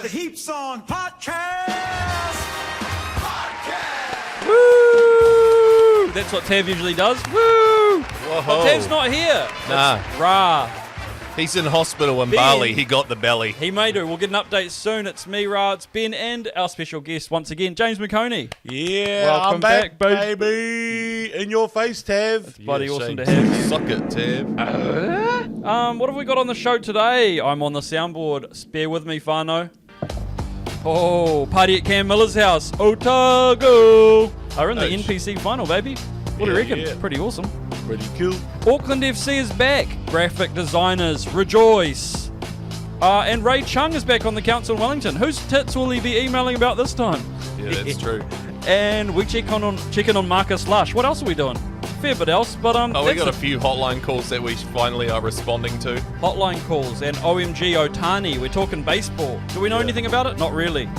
the Heaps On podcast. Woo! That's what Tav usually does. Woo! Whoa. But Tav's not here. Nah. It's Ra. He's in hospital in Ben. Bali. He got the belly. He may do. We'll get an update soon. It's me, Ra, it's Ben, and our special guest once again, James McConey. Yeah, Welcome I'm back, babe. baby. In your face, Tav. It's bloody awesome to shame. have you. Suck it, Tav. What have we got on the show today? I'm on the soundboard. Bear with me, whānau. Oh, party at Cam Miller's house. Otago. Are in the Ouch. NPC final, baby. What do you Yeah, reckon? yeah. Pretty awesome. Pretty cool. Auckland FC is back. Graphic designers rejoice. And Ray Chung is back on the council in Wellington. Whose tits will he be emailing about this time? Yeah, that's true. And we check in on Marcus Lush. What else are we doing? Fair bit else, but Oh, we that's got a few hotline calls that we finally are responding to. hotline calls and OMG Otani. We're talking baseball. Do we know anything about it? Not really.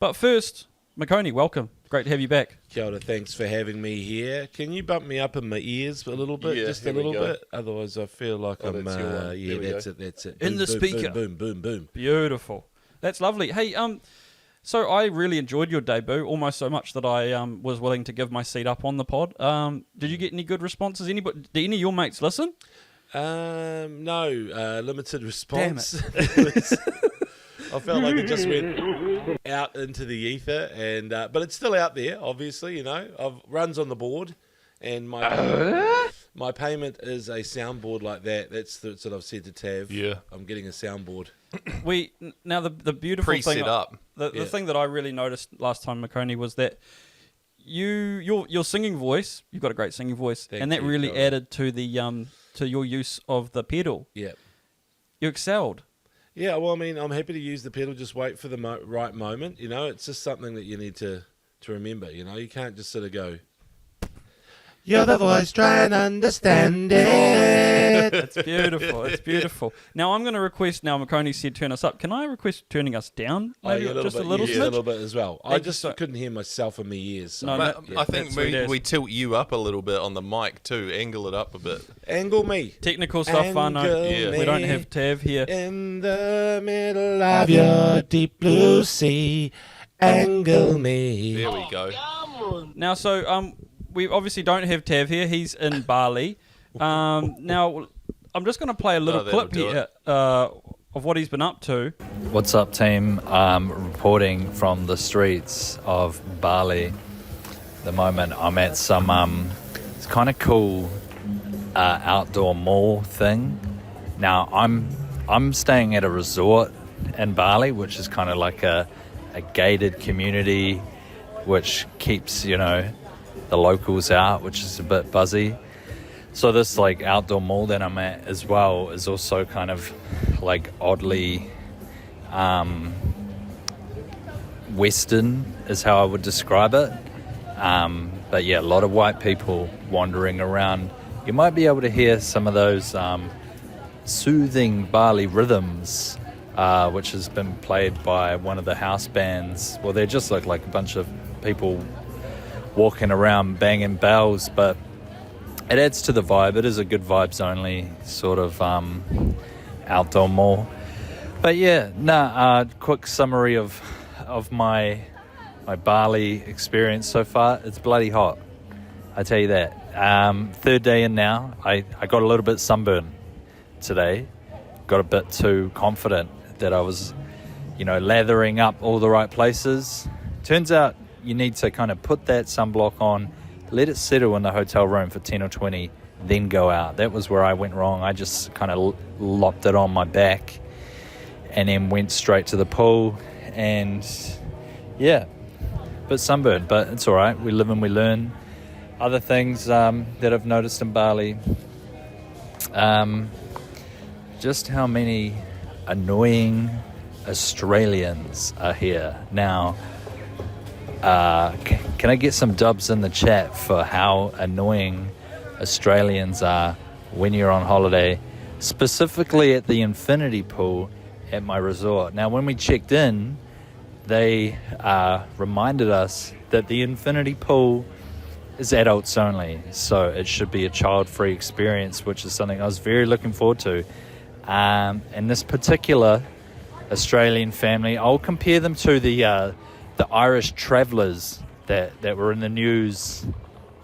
But first, McConey, welcome. Great to have you back. Kia ora, thanks for having me here. Can you bump me up in my ears a little bit? Yeah, Just a here we little go. bit. Otherwise, I feel like I'm. that's your one. There Yeah, we that's go. it. That's it. In Boom, the boom, speaker. Boom, boom, boom, boom. Beautiful. That's lovely. Hey, so I really enjoyed your debut, almost so much that I was willing to give my seat up on the pod. Did you get any good responses? Did any of your mates listen? No, limited Damn response. I felt like it just went out into the ether, and but it's still out there. Obviously, you know, I've runs on the board, and my payment is a soundboard like that. That's what I've said to Tav. Yeah. I'm getting a soundboard. Now the beautiful Preset thing, up. The Yeah. thing that I really noticed last time, McConey, was that your singing voice. You've got a great singing voice, Thank and that you, really Colin. added to the to your use of the pedal. Yeah. You excelled. Yeah, well, I mean, I'm happy to use the pedal. Just wait for the right moment. You know, it's just something that you need to remember. You know, you can't just sort of go. You're the voice, try and understand it. It's beautiful. It's beautiful. Now I'm going to request. Now McConey said turn us up. Can I request turning us down? Maybe just a little yeah, smidge? a little bit as well. I Thank you just so- couldn't hear myself in my ears. So No, But no, I think that's sweet as. we tilt you up a little bit on the mic too. Angle it up a bit. Angle me Technical stuff, whānau. Angle We don't me. have Tav here. in the middle of your deep blue sea. Angle me. There we go. Now, so we obviously don't have Tav here. He's in Bali. Now, I'm just going to play a little that'll clip do here of what he's been up to. What's up, team? Reporting from the streets of Bali. At the moment, I'm at some it's kind of cool outdoor mall thing. Now, I'm staying at a resort in Bali, which is kind of like a gated community, which keeps the locals out, which is a bit buzzy. So this like outdoor mall that I'm at as well is also kind of like oddly Western is how I would describe it. But yeah, a lot of white people wandering around. You might be able to hear some of those soothing Bali rhythms, which has been played by one of the house bands. Well, they just look like a bunch of people walking around banging bells, but it adds to the vibe. It is a good vibes only sort of outdoor mall. But yeah, quick summary of my Bali experience so far. It's bloody hot, I tell you that. Third day in now. I got a little bit sunburned today. Got a bit too confident that I was lathering up all the right places. Turns out you need to kind of put that sunblock on, let it settle in the hotel room for 10 or 20, then go out. That was where I went wrong. I just kind of lopped it on my back and then went straight to the pool. And yeah, bit sunburned, but it's all right. We live and we learn. Other things that I've noticed in Bali, just how many annoying Australians are here. Now, can I get some dubs in the chat for how annoying Australians are when you're on holiday, specifically at the infinity pool at my resort? Now, when we checked in, they reminded us that the infinity pool is adults only, so it should be a child-free experience, which is something I was very looking forward to. And this particular Australian family. I'll compare them to the Irish travellers that were in the news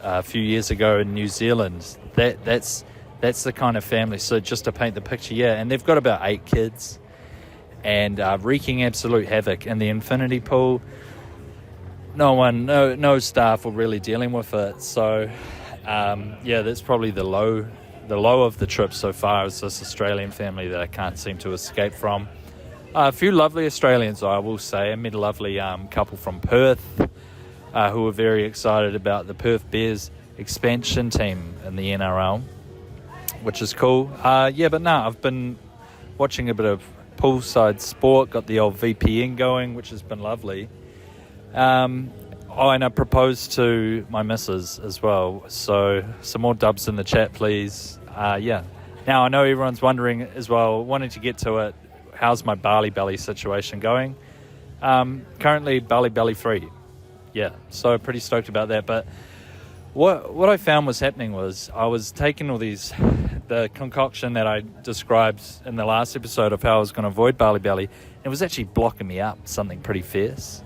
a few years ago in New Zealand. That's the kind of family. So just to paint the picture, and they've got about 8 kids and wreaking absolute havoc in the infinity pool. No staff were really dealing with it. So that's probably the low of the trip so far, is this Australian family that I can't seem to escape from. A few lovely Australians, I will say. I met a lovely couple from Perth who were very excited about the Perth Bears expansion team in the NRL, which is cool. I've been watching a bit of poolside sport, got the old VPN going, which has been lovely. And I proposed to my missus as well, so some more dubs in the chat, please. Now I know everyone's wondering as well, wanting to get to it, how's my Bali belly situation going? Currently Bali belly free. So pretty stoked about that. But what I found was happening was I was taking all the concoction that I described in the last episode of how I was going to avoid Bali belly. It was actually blocking me up, something pretty fierce.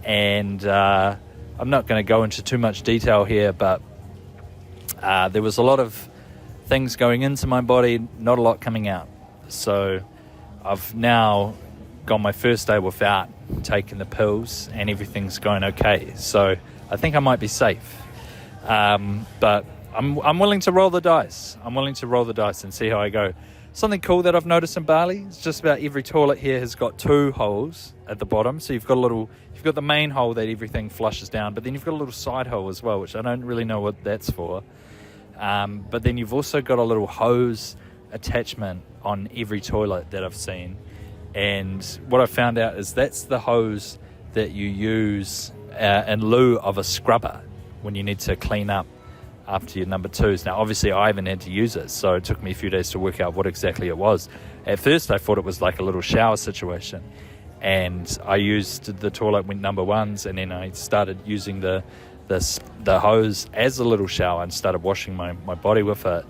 And I'm not going to go into too much detail here, but there was a lot of things going into my body, not a lot coming out. So I've now gone my first day without taking the pills, and everything's going okay. So I think I might be safe. But I'm willing to roll the dice. I'm willing to roll the dice and see how I go. Something cool that I've noticed in Bali is just about every toilet here has got 2 holes at the bottom. So you've got the main hole that everything flushes down, but then you've got a little side hole as well, which I don't really know what that's for. But then you've also got a little hose attachment on every toilet that I've seen. And what I found out is that's the hose that you use in lieu of a scrubber when you need to clean up after your number 2s. Now, obviously, I haven't had to use it, so it took me a few days to work out what exactly it was. At first, I thought it was like a little shower situation, and I used the toilet with number 1s, and then I started using the hose as a little shower and started washing my body with it.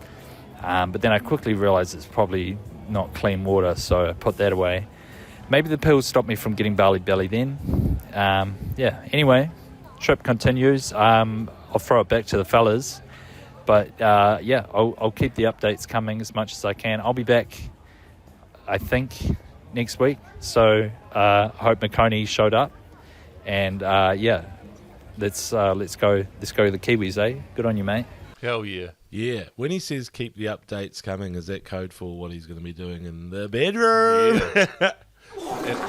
But then I quickly realized it's probably not clean water, so I put that away. Maybe the pills stopped me from getting Bali belly then. Anyway, trip continues. I'll throw it back to the fellas. But I'll keep the updates coming as much as I can. I'll be back, I think, next week. So I hope Makoni showed up. And let's go to the Kiwis, eh? Good on you, mate. Hell yeah. Yeah, when he says keep the updates coming, is that code for what he's going to be doing in the bedroom? Yeah.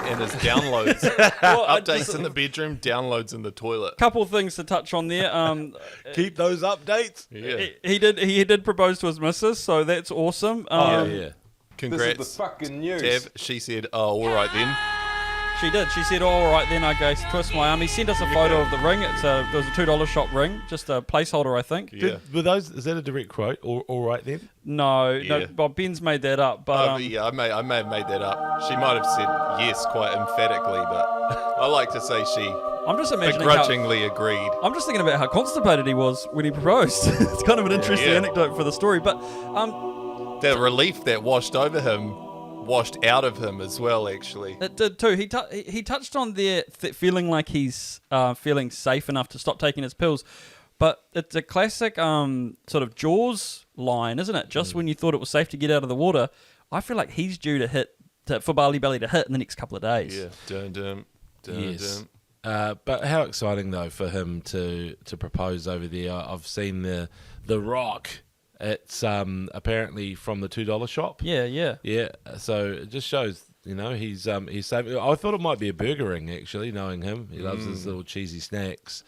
and his downloads. Updates in the bedroom, downloads in the toilet. Couple of things to touch on there. Keep those updates. Yeah. He did propose to his missus, so that's awesome. Yeah. Congrats. This is the fucking news. Tav, she said, oh, all right then. She did. She said, all right then, I go twist my arm. He sent us a photo of the ring. There was a $2 shop ring, just a placeholder, I think. Yeah. Is that a direct quote? All right then? No, Bob Ben's made that up. But I may have made that up. She might have said yes quite emphatically, but I like to say she I'm just imagining begrudgingly agreed. I'm just thinking about how constipated he was when he proposed. It's kind of an interesting anecdote for the story. But the relief that washed over him washed out of him as well, actually. it did too. He touched on there feeling like he's feeling safe enough to stop taking his pills. But it's a classic sort of Jaws line, isn't it? Just when you thought it was safe to get out of the water, I feel like he's due to hit for Bali belly to hit in the next couple of days. Yeah. Dun. Yes. But how exciting though for him to propose over there. I've seen the Rock. It's apparently from the $2 shop. Yeah. So it just shows, he's saving. I thought it might be a burger ring actually, knowing him. He loves his little cheesy snacks.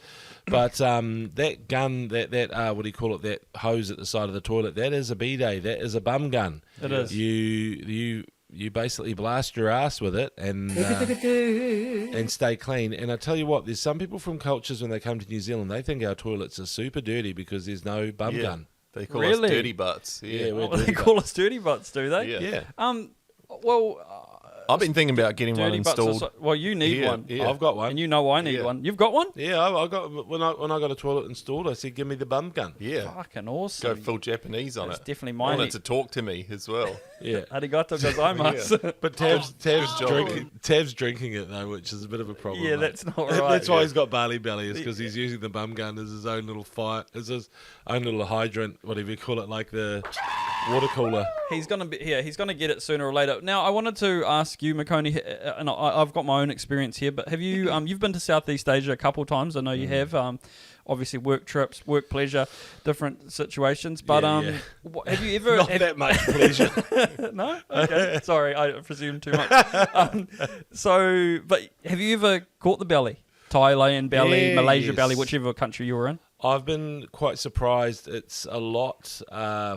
But that gun, that what do you call it? That hose at the side of the toilet. That is a bidet. That is a bum gun. It is. You basically blast your ass with it and stay clean. And I tell you what, there's some people from cultures when they come to New Zealand, they think our toilets are super dirty because there's no bum gun. They call us dirty butts. Yeah. They call us dirty butts, do they? Yeah. Well, I've been thinking about getting one Dirty butts installed. well, you need Yeah, one. yeah. I've got one. And you know I need Yeah. one. You've got one? Yeah, I got when I got a toilet installed. I said, "Give me the bum gun." Yeah. Fucking awesome. Go full Japanese on That's it. definitely I mine. want it to talk to me as well. Yeah, Arigato gozaimasu. but Tav's job. drinking it though, which is a bit of a problem. Yeah, mate. that's not right. That's why he's got Bali belly, is because he's using the bum gun as his own little fire, as his own little hydrant, whatever you call it, like the water cooler. He's gonna be here. He's gonna get it sooner or later. Now, I wanted to ask you, Makoni, and I've got my own experience here. But have you? You've been to Southeast Asia a couple of times. I know you have. Obviously, work trips, work pleasure, different situations. But Yeah. have you ever? Not that much pleasure. No. Okay. Sorry, I presumed too much. But have you ever caught the belly? Thailand belly, Yeah, Malaysia yes. belly, whichever country you were in. I've been quite surprised. It's a lot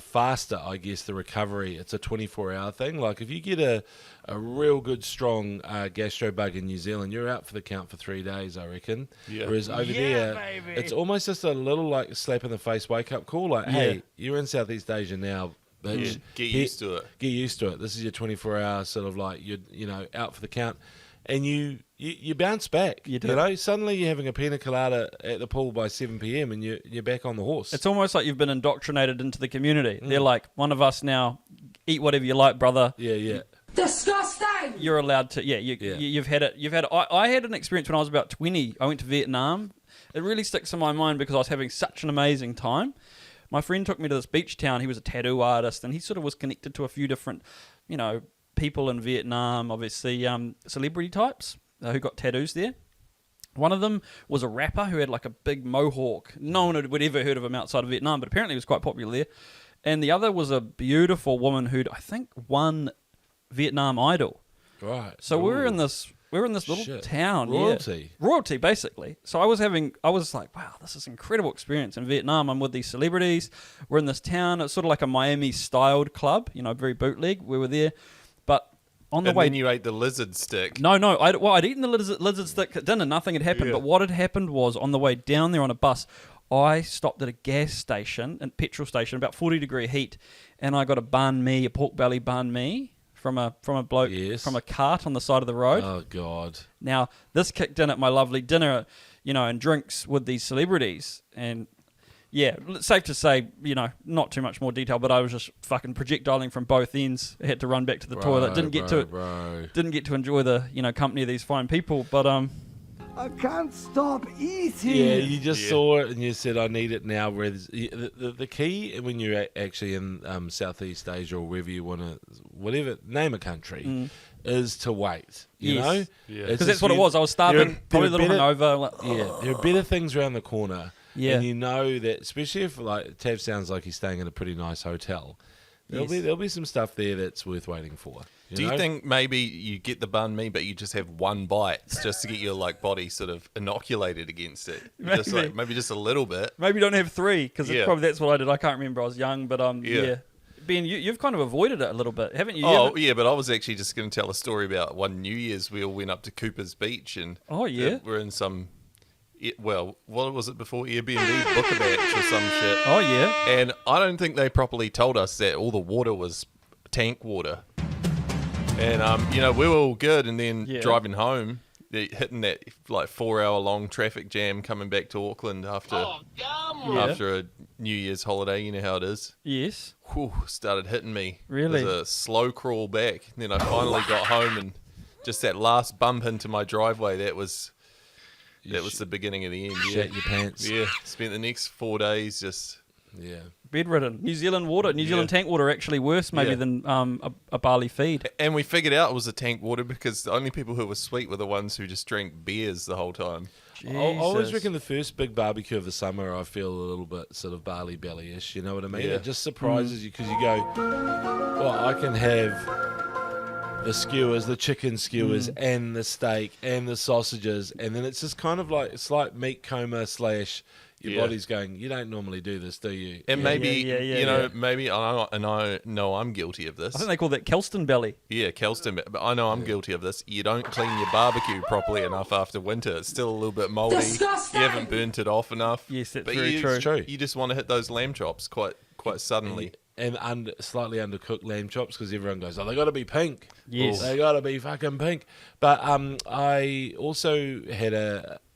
faster, I guess, the recovery. It's a 24-hour thing. Like, if you get a real good, strong gastro bug in New Zealand, you're out for the count for 3 days, I reckon. Yeah. Whereas over there, it's almost just a little, like, slap in the face wake-up call. Like, hey, you're in Southeast Asia now, bitch. Get used to it. Get used to it. This is your 24-hour sort of, like, you're out for the count. And you bounce back. You do. You know, suddenly you're having a pina colada at the pool by 7 p.m. and you're back on the horse. It's almost like you've been indoctrinated into the community. They're like, one of us now, eat whatever you like, brother. Yeah. Disgusting! You're allowed to. You've had it. You've had it. I had an experience when I was about 20. I went to Vietnam. It really sticks in my mind because I was having such an amazing time. My friend took me to this beach town. He was a tattoo artist, and he sort of was connected to a few different, people in Vietnam. Obviously, celebrity types who got tattoos there. One of them was a rapper who had like a big mohawk. No one would ever heard of him outside of Vietnam, but apparently he was quite popular there. And the other was a beautiful woman who'd, I think, won Vietnam Idol. Right. So we were Ooh. in this little Shit. town. Royalty. Yeah. Royalty, basically. So I was like, wow, this is an incredible experience in Vietnam. I'm with these celebrities. We're in this town. It's sort of like a Miami-styled club, very bootleg. We were there. But on the And way... then you ate the lizard stick. No. I'd eaten the lizard stick at dinner. Nothing had happened. Yeah. But what had happened was on the way down there on a bus, I stopped at a gas station, a petrol station, about 40-degree heat, and I got a pork belly banh mi from a bloke Yes. from a cart on the side of the road. Oh, God. Now, this kicked in at my lovely dinner, and drinks with these celebrities. And, yeah, it's safe to say, not too much more detail, but I was just fucking projectiling from both ends. I had to run back to the toilet. Didn't get to enjoy the, company of these fine people. But, I can't stop eating. Yeah, you just saw it and you said, I need it now. Whereas the key when you're actually in Southeast Asia or wherever you want to, name a country, is to wait. You know? Yeah. It's because that's just what it was. I was starving, there probably are a little better- hungover. Like, Yeah, there are better things around the corner. Yeah. And you know that, especially if, like, Tav sounds like he's staying in a pretty nice hotel, there'll be some stuff there that's worth waiting for. Do you think maybe you get the banh mi, but you just have one bite just to get your body sort of inoculated against it? Maybe just a little bit. Maybe don't have three, because Yeah. probably that's what I did. I can't remember. I was young, but Yeah. Ben, you've kind of avoided it a little bit, haven't you? Oh, yeah, but I was actually just going to tell a story about one New Year's. We all went up to Cooper's Beach and Oh, yeah? we're in some, what was it before? Airbnb, book a batch or some shit. Oh, yeah. And I don't think they properly told us that all the water was tank water. And, we were all good. And then Yeah. driving home, hitting that 4-hour long traffic jam coming back to Auckland after a New Year's holiday. You know how it is. Yes. Whew, started hitting me. Really? It was a slow crawl back. And then I finally got home and just that last bump into my driveway, that was the beginning of the end. Yeah. Shat your pants. Yeah. Spent the next 4 days just... Yeah. Bedridden. New Zealand tank water actually worse maybe Yeah. than a Bali feed. And we figured out it was the tank water because the only people who were sweet were the ones who just drank beers the whole time. I always Jesus. reckon the first big barbecue of the summer, I feel a little bit sort of Bali belly-ish. You know what I mean? Yeah. It just surprises you because you go, well, I can have the skewers, the chicken skewers, and the steak and the sausages, and then it's just kind of like it's like meat coma / your Yeah. body's going, you don't normally do this, do you? And maybe, yeah. maybe I know I'm guilty of this. I think they call that Kelston belly. Yeah, Kelston, but I know I'm guilty of this. You don't clean your barbecue properly enough after winter. It's still a little bit moldy. Disgusting! You haven't burnt it off enough. Yes, that's but very you, true. True. You just want to hit those lamb chops quite suddenly. slightly undercooked lamb chops because everyone goes, oh, they got to be pink. Yes. They got to be fucking pink. But I also had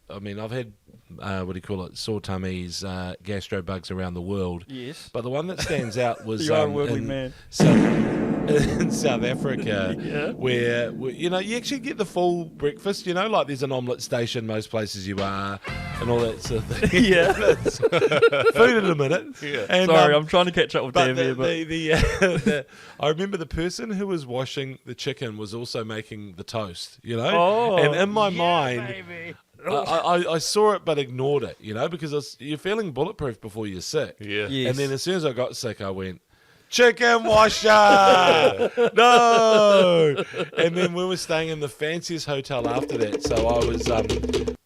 I've had what do you call it? Sore tummies, gastro bugs around the world. Yes. But the one that stands out was You are a worldly man. in South Africa, where you actually get the full breakfast. Like there's an omelette station most places you are, and all that sort of thing. Yeah. Food in a minute. Yeah. And, Sorry, I'm trying to catch up with but Dave here. But I remember the person who was washing the chicken was also making the toast. Oh, and in my mind. I saw it but ignored it, because you're feeling bulletproof before you're sick. Yeah. Yes. And then as soon as I got sick, I went, chicken washer! No! And then we were staying in the fanciest hotel after that. So I was,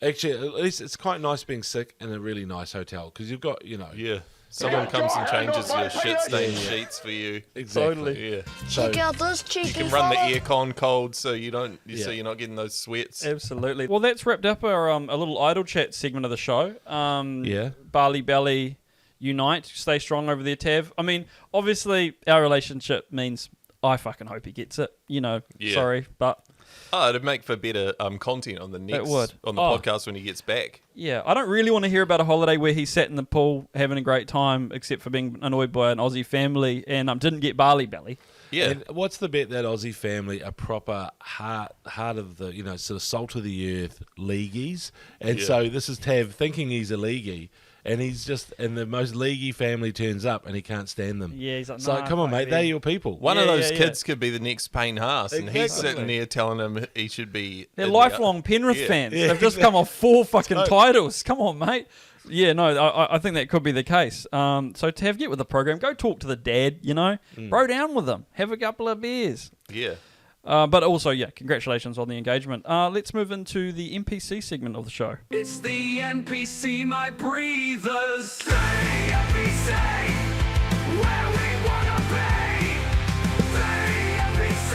actually, at least it's quite nice being sick in a really nice hotel because you've got, Yeah. Someone comes and changes your shit-stained sheets for you. Exactly. Totally. Yeah. So, Check out this cheeky You can run the fella. aircon cold so you don't, Yeah. so you're not getting those sweats. Absolutely. Well, that's wrapped up our a little idle chat segment of the show. yeah. Bali Belly unite, stay strong over there, Tav. I mean, obviously, our relationship means I fucking hope he gets it. Yeah. Sorry, but Oh, it'd make for better content on the next would. on the Oh. podcast when he gets back. yeah, I don't really want to hear about a holiday where he sat in the pool having a great time, except for being annoyed by an Aussie family and didn't get Bali Belly. Yeah. And what's the bet that Aussie family are proper heart of the, sort of salt of the earth leagueies? And Yeah. so this is Tav thinking he's a leaguey. And and the most leaguey family turns up and he can't stand them. Yeah, he's like, So nah, come on, fuck mate, me. they're your people. One Yeah, of those yeah, kids could be the next Payne Haas, and he's Exactly. sitting there telling him he should be. They're in the- lifelong Penrith Yeah. fans. Yeah, They've just come off 4 fucking Totally. titles. Come on, mate. Yeah, no, I think that could be the case. So Tav, get with the program. Go talk to the dad, Bro down with them. Have a couple of beers. Yeah. But also, congratulations on the engagement. Let's move into the NPC segment of the show. It's the NPC, my breathers. Say NPC, where we wanna be. Say NPC,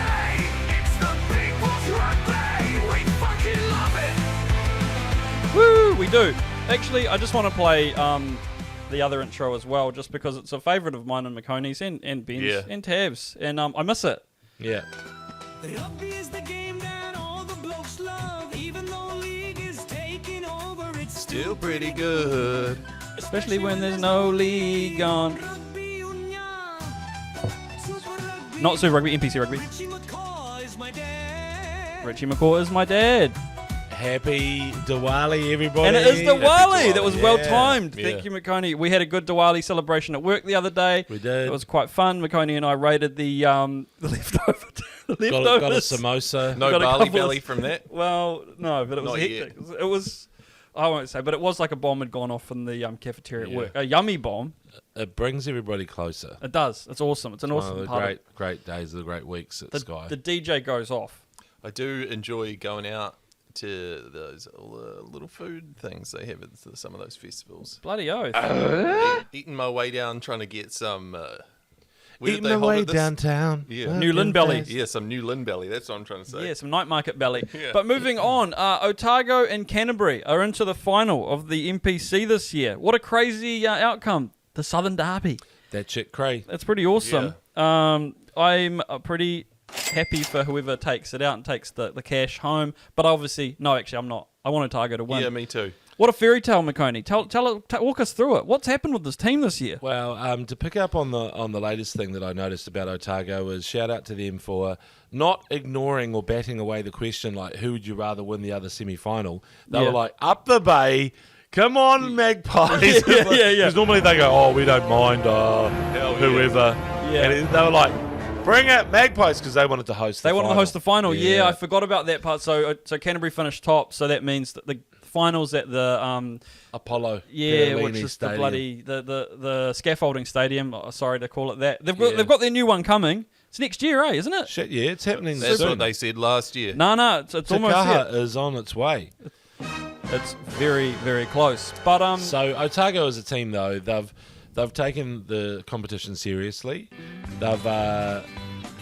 it's the people's rugby. We fucking love it. Woo, we do. Actually, I just want to play the other intro as well, just because it's a favourite of mine and McConey's and Ben's Yeah. and Tav's, and I miss it. Yeah. Rugby is the game that all the blokes love. Even though league is taking over, it's Still pretty good. Especially when there's no league on. Rugby Union. Super Rugby. Not Super Rugby, NPC Rugby. Richie McCaw is my dad. Richie McCaw is my dad. Happy Diwali, everybody. And it is Diwali. Diwali, That was yeah. well timed. Yeah. Thank you, McConey. We had a good Diwali celebration at work the other day. We did. It was quite fun. McConey and I raided the leftover. The Got a leftovers. samosa. No Got a barley couple of- belly from that. Well, no, but it was Not hectic. It was. I won't say, but it was like a bomb had gone off in the cafeteria at Yeah. work. A yummy bomb. It brings everybody closer. It does. It's awesome. It's an One of awesome the part. great days of the great weeks at The, Sky. the DJ goes off. I do enjoy going out to those all the little food things they have at some of those festivals. Bloody oath. Eating my way down, trying to get some. Where did Eating they my hold way it this- downtown. Yeah. New Lynn Belly. Yeah, some new Lynn belly. That's what I'm trying to say. Yeah, some night market belly. Yeah. But moving on, Otago and Canterbury are into the final of the NPC this year. What a crazy outcome. The Southern Derby. That chick cray. That's pretty awesome. I'm pretty happy for whoever takes it out and takes the cash home. But obviously, no, actually, I'm not. I want Otago to win. Yeah, me too. What a fairy tale, McConey. Walk us through it. What's happened with this team this year? Well, to pick up on the latest thing that I noticed about Otago is shout out to them for not ignoring or batting away the question like who would you rather win the other semi-final. They Yeah. were like up the bay. Come on, Magpies. Yeah. Because normally they go, oh, we don't mind whoever. Yeah. And they were like, bring it, Magpies, because they wanted to host the They wanted to final. host the final. Yeah, I forgot about that part. So Canterbury finished top, so that means that the finals at the Apollo. yeah, which Perlini is Stadium. the bloody the scaffolding stadium. Sorry to call it that. They've Yeah. got their new one coming. It's next year, isn't it? Shit, yeah, it's happening That's soon. what they said last year. No, it's almost Takaha here. is on its way. It's very, very close. But So Otago as a team, though, they've taken the competition seriously. They've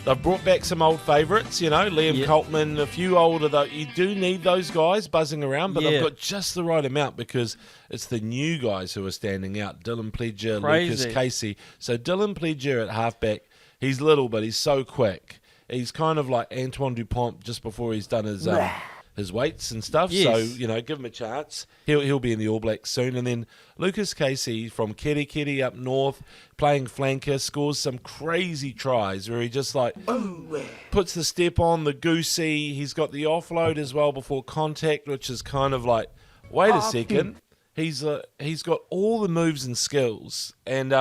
They've brought back some old favourites, Liam Yep. Coltman, a few older. Though you do need those guys buzzing around, but Yeah. they've got just the right amount because it's the new guys who are standing out. Dylan Pledger, Crazy. Lucas Casey. So Dylan Pledger at halfback, he's little, but he's so quick. He's kind of like Antoine Dupont just before he's done his weights and stuff. Yes. So, give him a chance. He'll be in the All Blacks soon. And then Lucas Casey from Keri up north, playing flanker, scores some crazy tries where he just puts the step on, the goosey. He's got the offload as well before contact, which is kind of like, wait a second. He's got all the moves and skills. And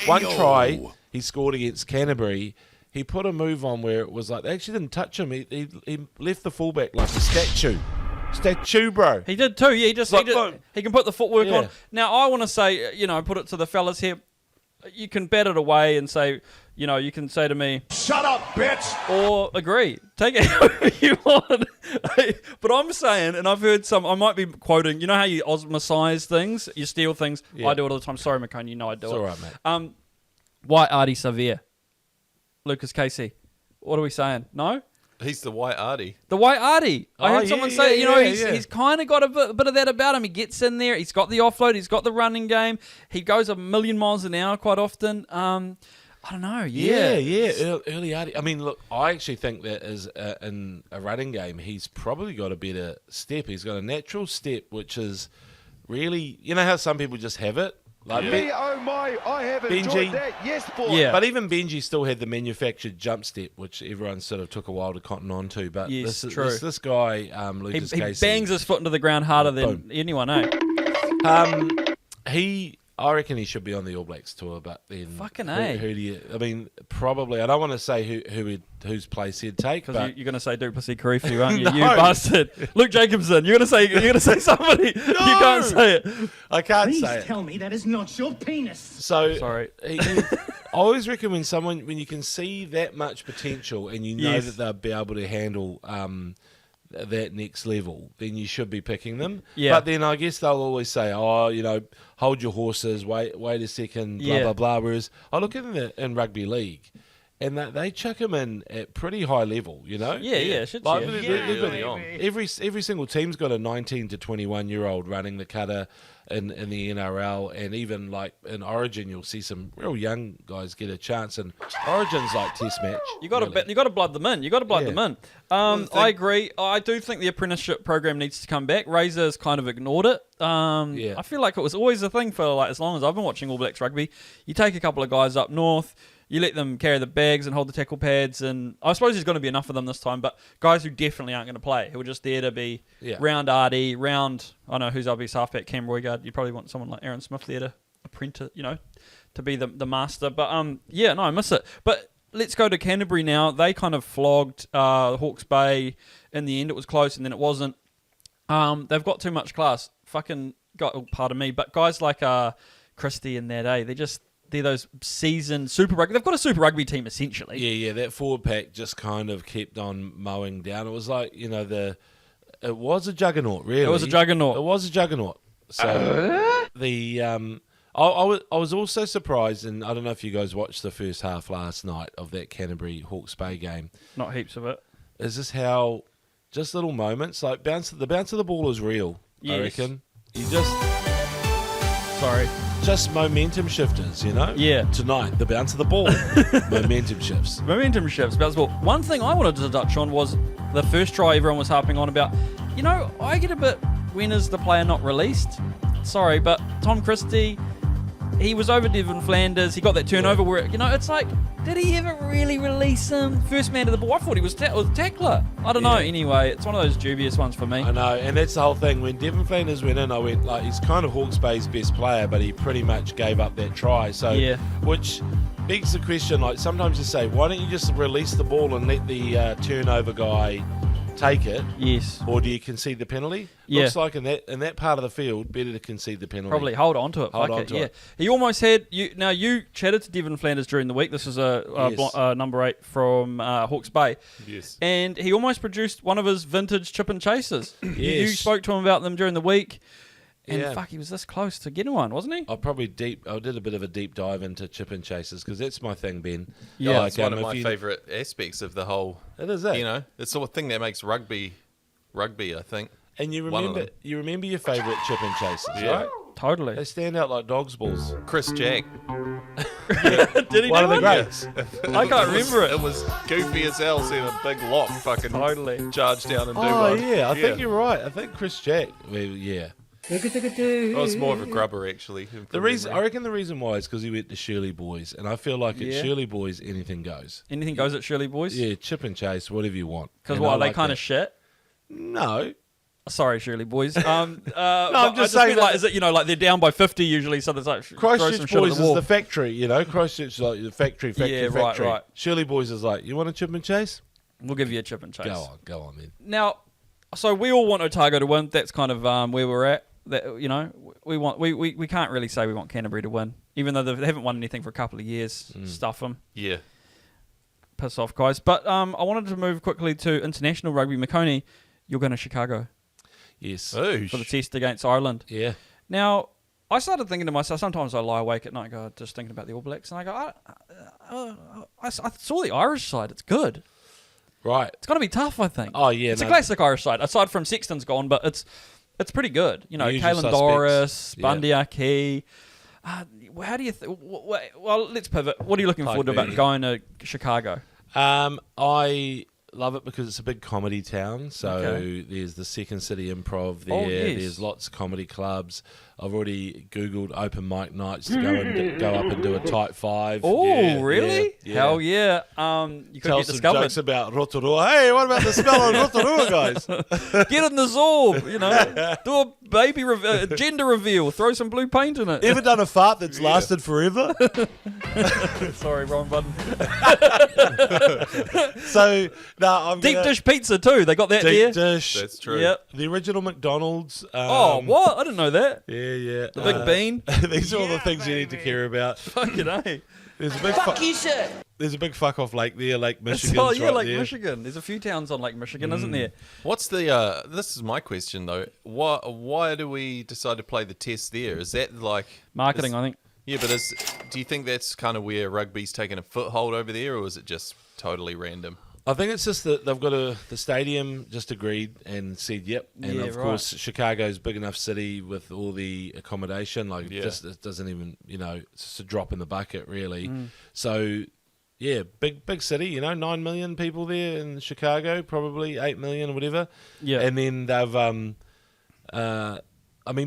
one try he scored against Canterbury, he put a move on where it was like they actually didn't touch him. He left the fullback like a statue. Statue, bro. He did too. Yeah, he can put the footwork Yeah. on. Now, I want to say, put it to the fellas here. You can bat it away and say, you can say to me, Shut up, bitch! or agree. Take it however you want. But I'm saying, and I've heard I might be quoting, you know how you osmosize things? You steal things? Yeah. I do it all the time. Sorry, McCone, I do It's it. all right, mate. White Artie Severe. Lucas Casey. What are we saying? No? He's the white Artie. The white Artie. I Oh, heard yeah, someone yeah, say, yeah. he's kind of got a bit of that about him. He gets in there. He's got the offload. He's got the running game. He goes a million miles an hour quite often. I don't know. Yeah. Early Artie. I mean, look, I actually think that as in a running game, he's probably got a better step. He's got a natural step, which is really, how some people just have it? Like Oh my, I have Benji. enjoyed that. Yes, boy. Yeah. But even Benji still had the manufactured jump step, which everyone sort of took a while to cotton on to. But Yes, this, true. this guy, Lucas He Casey, bangs his foot into the ground harder than Boom. anyone, eh? I reckon he should be on the All Blacks tour, but then Fucking who, A. who do you? I mean, probably. I don't want to say whose place he'd take, Because but you're going to say Duplessis Karifi, aren't you? No. You bastard. Luke Jacobson. You're going to say somebody. You can't say it. I can't Please say it. tell me that is not your penis. So Sorry. I always reckon when you can see that much potential and you know Yes. that they'll be able to handle that next level, then you should be picking them. Yeah. But then I guess they'll always say, hold your horses, wait a second, blah, Yeah. blah, blah. Whereas I look in rugby league and they chuck them in at pretty high level, Yeah, shit, Like, yeah. they've got- early on. every single team's got a 19 to 21-year-old running the cutter in the NRL, and even like in Origin, you'll see some real young guys get a chance. And Origin's like test match. You got to blood them in. You got to blood Yeah. them in. I agree. I do think the apprenticeship program needs to come back. Razor's kind of ignored it. Yeah. I feel like it was always a thing for as long as I've been watching All Blacks rugby. You take a couple of guys up north. You let them carry the bags and hold the tackle pads, and I suppose there's going to be enough of them this time, but guys who definitely aren't going to play, who are just there to be round Artie, round, I don't know who's our best halfback, Cam Roygard. You probably want someone like Aaron Smith there to apprentice, to be the master. But I miss it. But let's go to Canterbury now. They kind of flogged Hawke's Bay. In the end, it was close, and then it wasn't. They've got too much class. Pardon me, but guys like Christie and that, they're those seasoned Super Rugby. They've got a Super Rugby team, essentially. Yeah, that forward pack just kind of kept on mowing down. It was like, it was a juggernaut, really. It was a juggernaut. It was a juggernaut. So I was also surprised, and I don't know if you guys watched the first half last night of that Canterbury Hawke's Bay game. Not heaps of it. Is this how just little moments like the bounce of the ball is real? I Yes. reckon you Sorry. just momentum shifters, Yeah. Tonight the bounce of the ball, momentum shifts. Momentum shifts. Bounce ball. One thing I wanted to touch on was the first try everyone was harping on about. I get a bit, when is the player not released? Sorry, but Tom Christie, he was over Devon Flanders. He got that turnover where, it's like, did he ever really release him? First man to the ball. I thought he was tackler. I don't know. Anyway, it's one of those dubious ones for me. I know, and that's the whole thing. When Devon Flanders went in, I went like, he's kind of Hawke's Bay's best player, but he pretty much gave up that try. So, Yeah. which begs the question. Like sometimes you say, why don't you just release the ball and let the turnover guy take it? Yes. Or do you concede the penalty? Yeah. Looks like in that part of the field, better to concede the penalty. Probably hold on to it. Hold Fuck on it, to yeah. it. He almost had you. Now you chatted to Devon Flanders during the week. This is Yes. number 8 from Hawke's Bay. Yes. And he almost produced one of his vintage chip and chasers. You Yes. spoke to him about them during the week, And fuck, he was this close to getting one, wasn't he? I did a bit of a deep dive into chip and chases because that's my thing, Ben. Yeah, It's one of my favourite aspects of the whole. It is it. You know, it's the sort of thing that makes rugby, I think. And you One of remember your favourite chip and chases, right? Totally. They stand out like dog's balls. Chris Jack. Did he One do of the one? greats. I can't remember it. It was goofy as hell seeing a big lock fucking Totally. charge down and do Oh one. yeah, I think you're right. I think Chris Jack. Well, yeah. I was more of a grubber actually. I reckon the reason why is because he went to Shirley Boys, and I feel like at Shirley Boys anything goes. Anything goes at Shirley Boys? Yeah, chip and chase, whatever you want. Because And what, I are they like kind that. of shit? No, Sorry, Shirley Boys. No, I'm just saying like, that- is it, like they're down by 50 usually, so there's like throw some Christchurch shit at Boys the is wall. the factory, Christchurch is like the factory. Yeah, right, right. Shirley Boys is like, you want a chip and chase? We'll give you a chip and chase. Go on, man. Now, so we all want Otago to win. That's kind of where we're at. That we can't really say we want Canterbury to win, even though they haven't won anything for a couple of years. Stuff them, Yeah. piss off, guys. But I wanted to move quickly to international rugby. Makoni, you're going to Chicago Yes. Oh, for the test against Ireland. Yeah. Now, I started thinking to myself, sometimes I lie awake at night, go just thinking about the All Blacks, and I go, I saw the Irish side. It's good. Right. It's going to be tough, I think. Oh yeah. It's a classic Irish side. Aside from Sexton's gone, but it's pretty good. Usual Kalen suspects. Doris, Yeah. Bundy Aki. How do you? Well, let's pivot. What are you looking forward to about Bernie. going to Chicago? I love it because it's a big comedy town. So Okay. there's the Second City Improv there. Oh, yes. There's lots of comedy clubs. I've already Googled open mic nights to go up and do a tight five. Oh, Yeah, really? yeah. Hell yeah! You could Tell get some discovered. jokes about Rotorua. Hey, what about the smell of Rotorua, guys? Get in the Zorb. Do a baby gender reveal. Throw some blue paint in it. Ever done a fart that's lasted forever? Sorry, wrong button. So, no, I'm Deep gonna- dish pizza too. They got that Deep there. dish. That's true. Yep. The original McDonald's. Oh, what? I didn't know that. Yeah. The big bean. These are all the things you need to care about. Fucking A. There's a big There's a big fuck off lake there, Lake Michigan. Oh yeah, right Lake there. Michigan. There's a few towns on Lake Michigan, isn't there? What's the? This is my question though. Why do we decide to play the test there? Is that like Marketing, I think. Yeah, but do you think that's kind of where rugby's taken a foothold over there, or is it just totally random? I think it's just that they've got the stadium just agreed and said yep, and Yeah, of right. course Chicago's big enough city with all the accommodation, like Yeah. it doesn't even it's just a drop in the bucket really. So yeah, big city, 9 million people there in Chicago, probably 8 million or whatever. Yeah. And then they've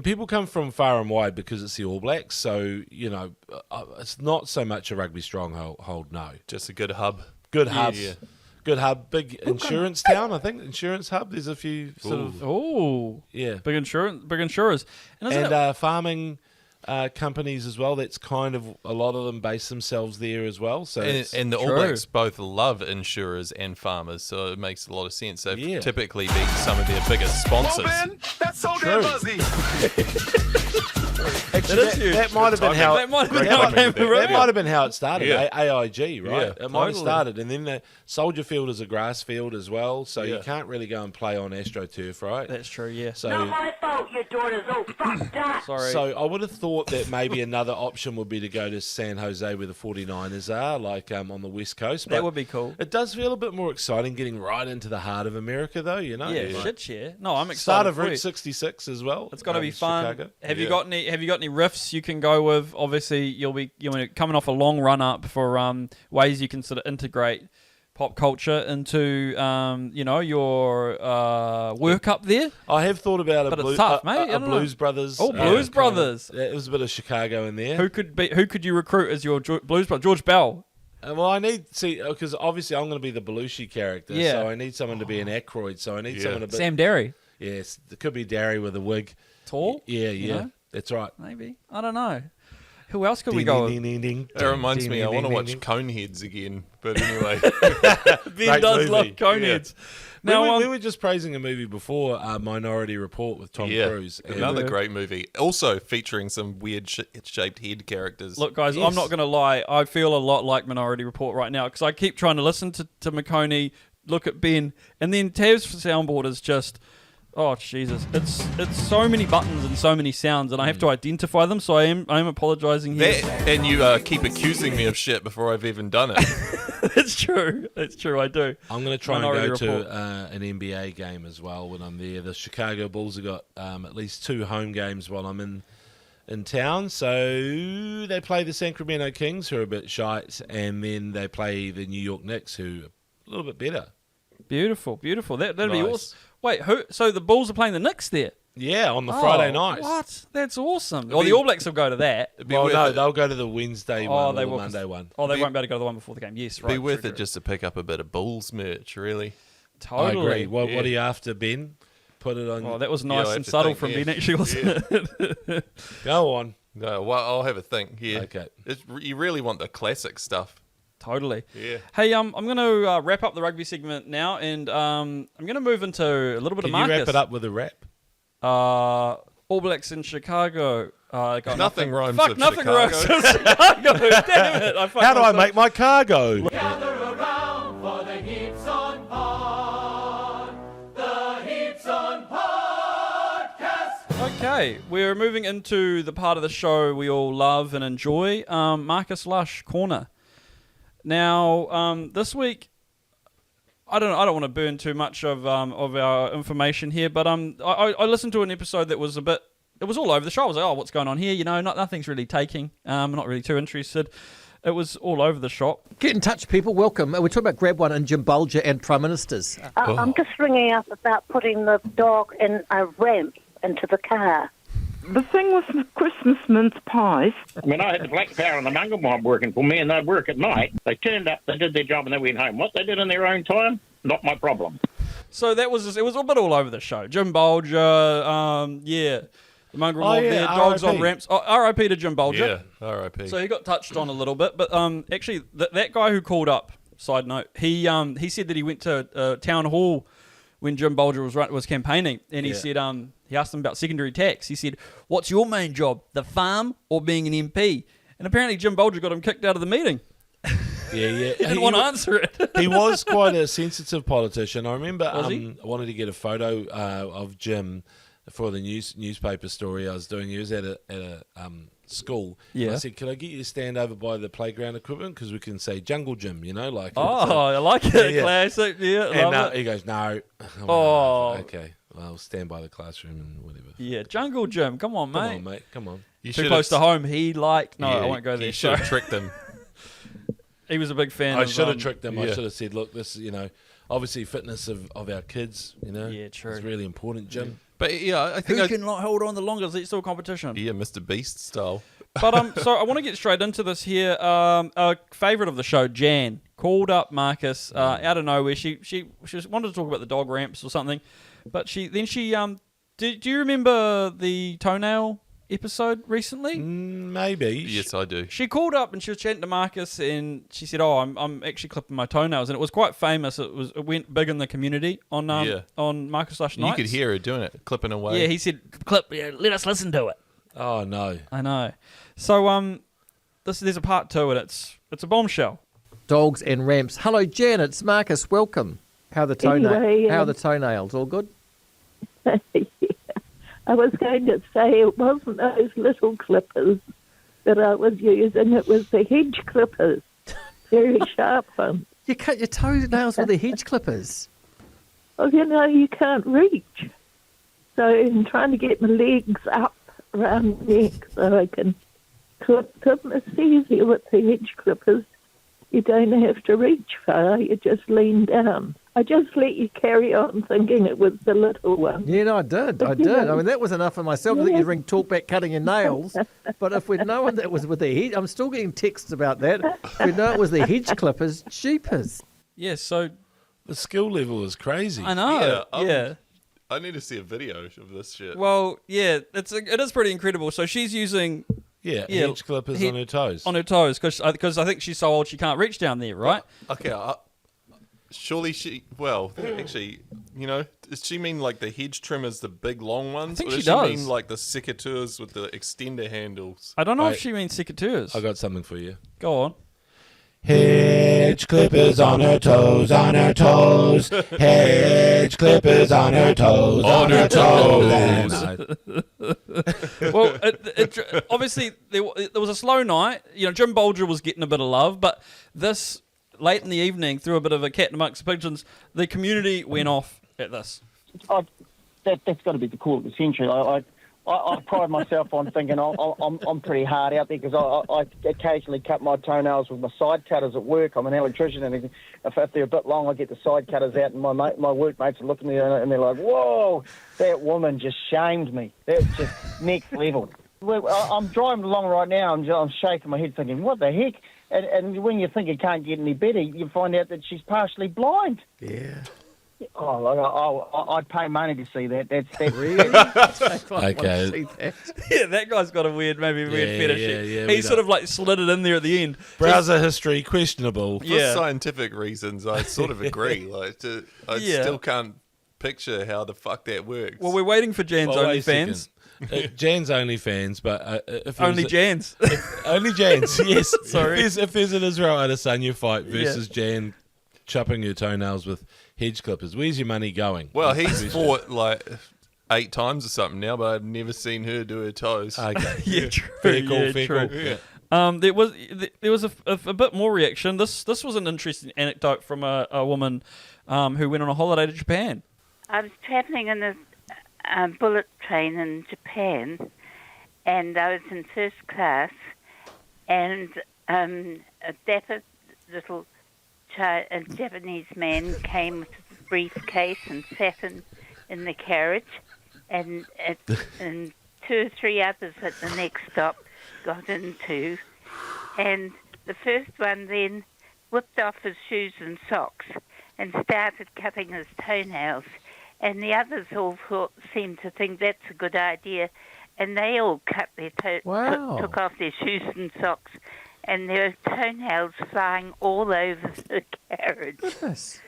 people come from far and wide because it's the All Blacks, so it's not so much a rugby stronghold, no. Just a good hub. Good Yeah, hub. yeah. Good hub. Big insurance town, I think. Insurance hub. There's a few sort of Oh, yeah. big insurers. And isn't it? And farming companies as well. That's kind of a lot of them base themselves there as well. So And the All True. Blacks both love insurers and farmers, so it makes a lot of sense. They've Yeah. typically been some of their biggest sponsors. That's so True. buzzy. actually, That is huge. that might have been how that might have been Great how it timing came with that. around. that might have been how it started. Yeah. AIG, right? Yeah, It might have totally. started, and then the Soldier Field is a grass field as well, so you Yeah. can't really go and play on AstroTurf, right? That's true. Yeah. So. My fault your daughter's all fucked up. Sorry. So I would have thought that maybe another option would be to go to San Jose where the 49ers are, like on the West Coast. that But would be cool. it does feel a bit more exciting getting right into the heart of America, though, Yeah, Like, shit, yeah. No, I'm excited. Start of for you. Route 66 as well. It's got to be fun. Chicago. Have you Yeah. got any? Have you got any riffs you can go with? Obviously, you're coming off a long run up for ways you can sort of integrate pop culture into your work up there. I have thought about But it's tough, mate. I a don't know. Blues Brothers. Oh, Blues kind Brothers. It was a bit of Chicago in there. Who could you recruit as your Blues brother? George Bell. Well, I need because obviously I'm going to be the Belushi character, Yeah. so I need someone to be an Aykroyd. So I need someone a bit. Sam Derry. Yes, it could be Derry with a wig. Tall. Yeah, You yeah, know? that's right. Maybe. I don't know. Who else could we go with? That reminds me, I want to watch Coneheads again. But anyway, Ben Great does movie. love Coneheads. Now, we were just praising a movie before, Minority Report with Tom yeah, Cruise. and- another great movie. Also featuring some weird shaped head characters. look, guys, Yes. I'm not going to lie. I feel a lot like Minority Report right now because I keep trying to listen to McConey, look at Ben, and then Tav's soundboard is just Oh Jesus! It's so many buttons and so many sounds, and I have to identify them. So I am apologising here. And you keep accusing me of shit before I've even done it. It's true. It's true. I do. I'm going to try Minority and go Report. to an NBA game as well when I'm there. The Chicago Bulls have got at least 2 home games while I'm in town. So they play the Sacramento Kings, who are a bit shite, and then they play the New York Knicks, who are a little bit better. Beautiful. That'd be Nice. awesome. Wait, who? So the Bulls are playing the Knicks there? Yeah, on the Friday night. What? That's awesome. Well, the All Blacks will go to that. Well, no, they'll go to the Wednesday one or they the will, Monday one. Oh, they won't be able to go to the one before the game. Yes, right. Be worth true, it just to pick up a bit of Bulls merch, really. Totally. I agree. What are you after, Ben? Put it on. Oh, that was I nice have and to subtle think, from yeah. Ben, actually, wasn't it? Go on. No, well, I'll have a think. Yeah. Okay. You really want the classic stuff. Totally. Yeah. Hey, I'm going to wrap up the rugby segment now, and I'm going to move into a little bit Can of Marcus. you wrap it up with a rap? All Blacks in Chicago. Got Nothing rhymes Fuck, with nothing Chicago. rhymes with Chicago. Damn it. How do I make my car go? Gather around for the Heaps On Pod. The Heaps On Podcast. Okay, we're moving into the part of the show we all love and enjoy, Marcus Lush Corner. Now, this week, I don't want to burn too much of our information here, but I listened to an episode that was it was all over the show. I was like, oh, what's going on here? You know, nothing's really taking. I'm not really too interested. It was all over the shop. Get in touch, people. Welcome. We're talking about Grab One and Jim Bulger and Prime Ministers. I'm just ringing up about putting the dog in a ramp into the car. The thing with the Christmas mince pies, I mean, I had the Black Power and the Mungo Mob working for me, and they'd work at night. They turned up, they did their job, and they went home. What they did in their own time, not my problem. So it was a bit all over the show. Jim Bulger, the mongrel mob there, dogs on RIP. ramps. Oh, R.I.P. to Jim Bulger. Yeah, R.I.P. So he got touched on a little bit, but actually that guy who called up, side note, he said that he went to town hall when Jim Bulger was campaigning, and he said he asked him about secondary tax. He said, "What's your main job, the farm or being an MP?" And apparently Jim Bulger got him kicked out of the meeting. Yeah. He didn't want to answer it. He was quite a sensitive politician. I remember Was he? I wanted to get a photo of Jim for the newspaper story I was doing. He was at a school. Yeah. I said, "Can I get you to stand over by the playground equipment because we can say Jungle Gym, like." Oh, I like it. Yeah. Classic. Yeah, And love it. he goes, "No." I'm Oh. like, okay. Well, I'll stand by the classroom and whatever. Yeah, Jungle Gym. Come on, Come mate. on, mate. Come on. You Too should've- close to home. I Yeah, won't go there. You should have Sorry. tricked him. He was a big fan. I should have tricked. tricked them. I yeah. should have said, "Look, this, obviously fitness of our kids, Yeah, true. is really important, Jim." But yeah, I think Who can hold on the longest? It's still a competition. yeah, Mr. Beast style. But so I want to get straight into this here. A favourite of the show, Jan, called up Marcus out of nowhere. She just wanted to talk about the dog ramps or something, but she do you remember the toenail episode recently? Maybe. Yes, I do. She called up and she was chatting to Marcus, and she said, "Oh, I'm actually clipping my toenails," and it was quite famous. It went big in the community on Marcus Lush You Nights. could hear her doing it, clipping away. Yeah, he said, "Clip, let us listen to it." Oh no. I know. So there's a part 2, and it's a bombshell. Dogs and ramps. Hello, Jan. It's Marcus. Welcome. How are the Anyway, How are the toenails? All good? I was going to say it wasn't those little clippers that I was using, it was the hedge clippers. Very sharp ones. You cut your toenails with the hedge clippers. Well, you can't reach. So I'm trying to get my legs up around the neck so I can clip them. It's easier with the hedge clippers. You don't have to reach far, you just lean down. I just let you carry on thinking it was the little one. Yeah, no, I did. I mean, that was enough for myself. I think you'd ring talk back cutting your nails. But if we'd known that was with the hedge, I'm still getting texts about that. If we'd known it was the hedge clippers, jeepers. Yeah, so The skill level is crazy. I know. Yeah. I need to see a video of this shit. Well, yeah, it is pretty incredible. So she's using Yeah, Yeah, hedge clippers he- on her toes. on her toes because I think she's so old she can't reach down there, right? Okay, surely she. Well, actually, does she mean like the hedge trimmers, the big long ones? think or she does does. She mean like the secateurs with the extender handles? I don't know if Right. she means secateurs. I got something for you. Go on. Hedge clippers on her toes, on her toes. Hedge clippers on her toes, on her toes. Well, obviously there was a slow night. You know, Jim Bolger was getting a bit of love, but this late in the evening, through a bit of a cat amongst pigeons, the community went off at this. That's got to be the call of the century. I pride myself on thinking I'm pretty hard out there because I occasionally cut my toenails with my side cutters at work. I'm an electrician, and if they're a bit long, I get the side cutters out, and my workmates are looking at me and they're like, "Whoa, that woman just shamed me. That's just next level." I'm driving along right now. I'm shaking my head, thinking, "What the heck?" And when you think it can't get any better, you find out that she's partially blind. Yeah. I'd pay money to see that. That's Really? Okay. Yeah, that guy's got a weird fetish. Yeah, he sort of like slid it in there at the end. Browser history questionable. For scientific reasons, I sort of agree. I still can't picture how the fuck that works. Well, we're waiting for Jan's OnlyFans. Jan's OnlyFans, but if Only Jan's. Only Jan's, yes. Sorry. If there's an Israel Adesanya fight versus Jan chopping your toenails with hedge clippers, where's your money going? Well, he's fought like 8 times or something now, but I've never seen her do her toes. Okay. Yeah, true. Fair call. Yeah. There was a bit more reaction. This was an interesting anecdote from a woman who went on a holiday to Japan. I was travelling in a bullet train in Japan, and I was in first class, and a dapper little a Japanese man came with a briefcase and sat in the carriage, and 2 or 3 others at the next stop got in too. And the first one then whipped off his shoes and socks and started cutting his toenails. And the others all seemed to think that's a good idea, and they all cut their took off their shoes and socks, and there were toenails flying all over the carriage. Goodness.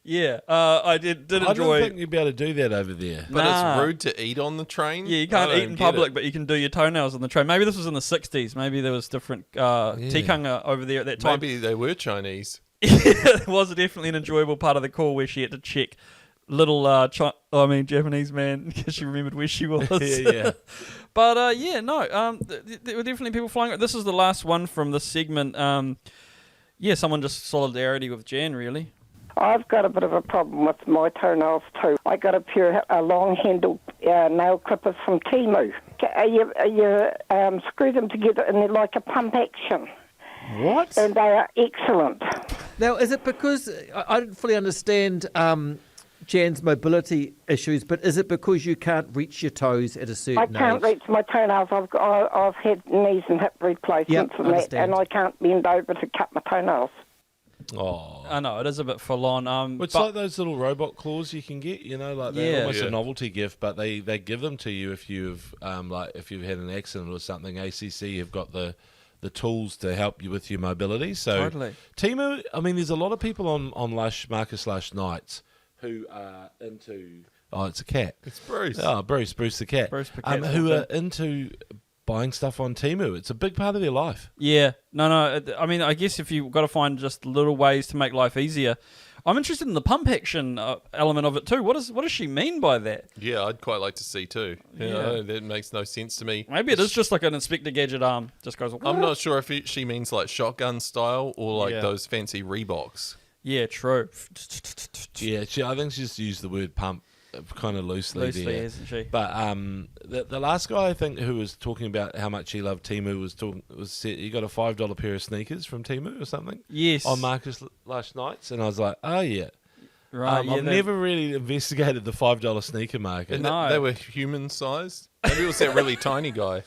Yeah, I did enjoy. I don't think you'd be able to do that over there. But it's rude to eat on the train. Yeah, you can't eat in public, but you can do your toenails on the train. Maybe this was in the 60s. Maybe there was different tikanga over there at that time. Maybe they were Chinese. It was definitely an enjoyable part of the call where she had to check little Japanese man, because she remembered where she was. Yeah. But there were definitely people flying. This is the last one from this segment. Someone just solidarity with Jan, really. I've got a bit of a problem with my toenails too. I got a pair of long-handled nail clippers from Temu. You screw them together and they're like a pump action. What? And they are excellent. Now, is it because I don't fully understand Jan's mobility issues, but is it because you can't reach your toes at a certain age? I can't reach my toenails. I've had knees and hip replacements and I can't bend over to cut my toenails. Oh, I know it is a bit full on. It's like those little robot claws you can get. You know, like they're almost a novelty gift, but they give them to you if you've if you've had an accident or something. ACC have got the tools to help you with your mobility. So totally. Temu, I mean, there's a lot of people on Marcus Lush nights who are into. Oh, it's a cat. It's Bruce. Oh, Bruce the cat. Bruce who are into buying stuff on Temu. It's a big part of their life. Yeah. No. I mean, I guess if you've got to find just little ways to make life easier. I'm interested in the pump action element of it too. What does she mean by that? Yeah, I'd quite like to see too. Yeah, that makes no sense to me. Maybe it is just like an Inspector Gadget arm. Just goes. I'm not sure if she means like shotgun style or like those fancy Reeboks. Yeah, true. Yeah, I think she's used the word pump kind of loosely there. Isn't she? But the last guy I think who was talking about how much he loved Temu was he got a $5 pair of sneakers from Temu or something. Yes. On Marcus Lush nights, and I was like, oh yeah. Right. I've never really investigated the $5 sneaker market. And they were human sized. Maybe it was that really tiny guy.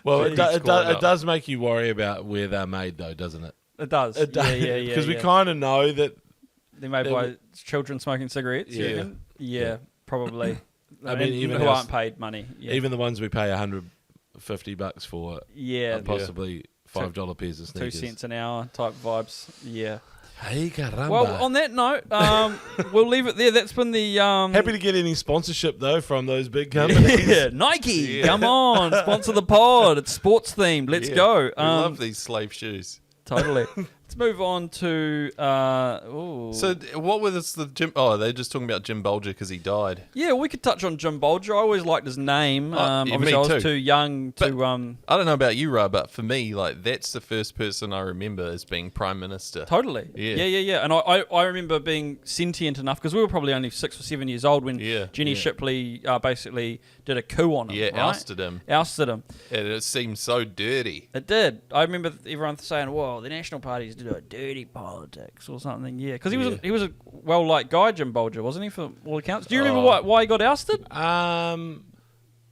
Well, it does make you worry about where they're made, though, doesn't it? It does. It does. Yeah. Because we kind of know that they're made by children smoking cigarettes. Yeah. Probably. I mean, even who aren't paid money. Yeah. Even the ones we pay $150 for. Yeah. Are possibly $5 pairs of sneakers. 2 cents an hour type vibes. Yeah. Hey, caramba. Well, on that note, we'll leave it there. That's been the... Happy to get any sponsorship, though, from those big companies. Yeah, Nike, come on, sponsor the pod. It's sports themed. Let's go. We love these slave shoes. Totally. Let's move on to. So what was the Jim? Oh, they're just talking about Jim Bolger because he died. Yeah, we could touch on Jim Bolger. I always liked his name. Yeah, Obviously, me I was too. too young to. I don't know about you, Ra, but for me, like that's the first person I remember as being Prime Minister. Totally. Yeah. And I remember being sentient enough because we were probably only 6 or 7 years old when Jenny Shipley basically did a coup on him. Yeah, right? ousted him. And it seemed so dirty. It did. I remember everyone saying, "Whoa, the National Party's doing dirty politics or something." Yeah, because he was a well-liked guy, Jim Bolger, wasn't he? For all accounts. Do you remember why he got ousted? I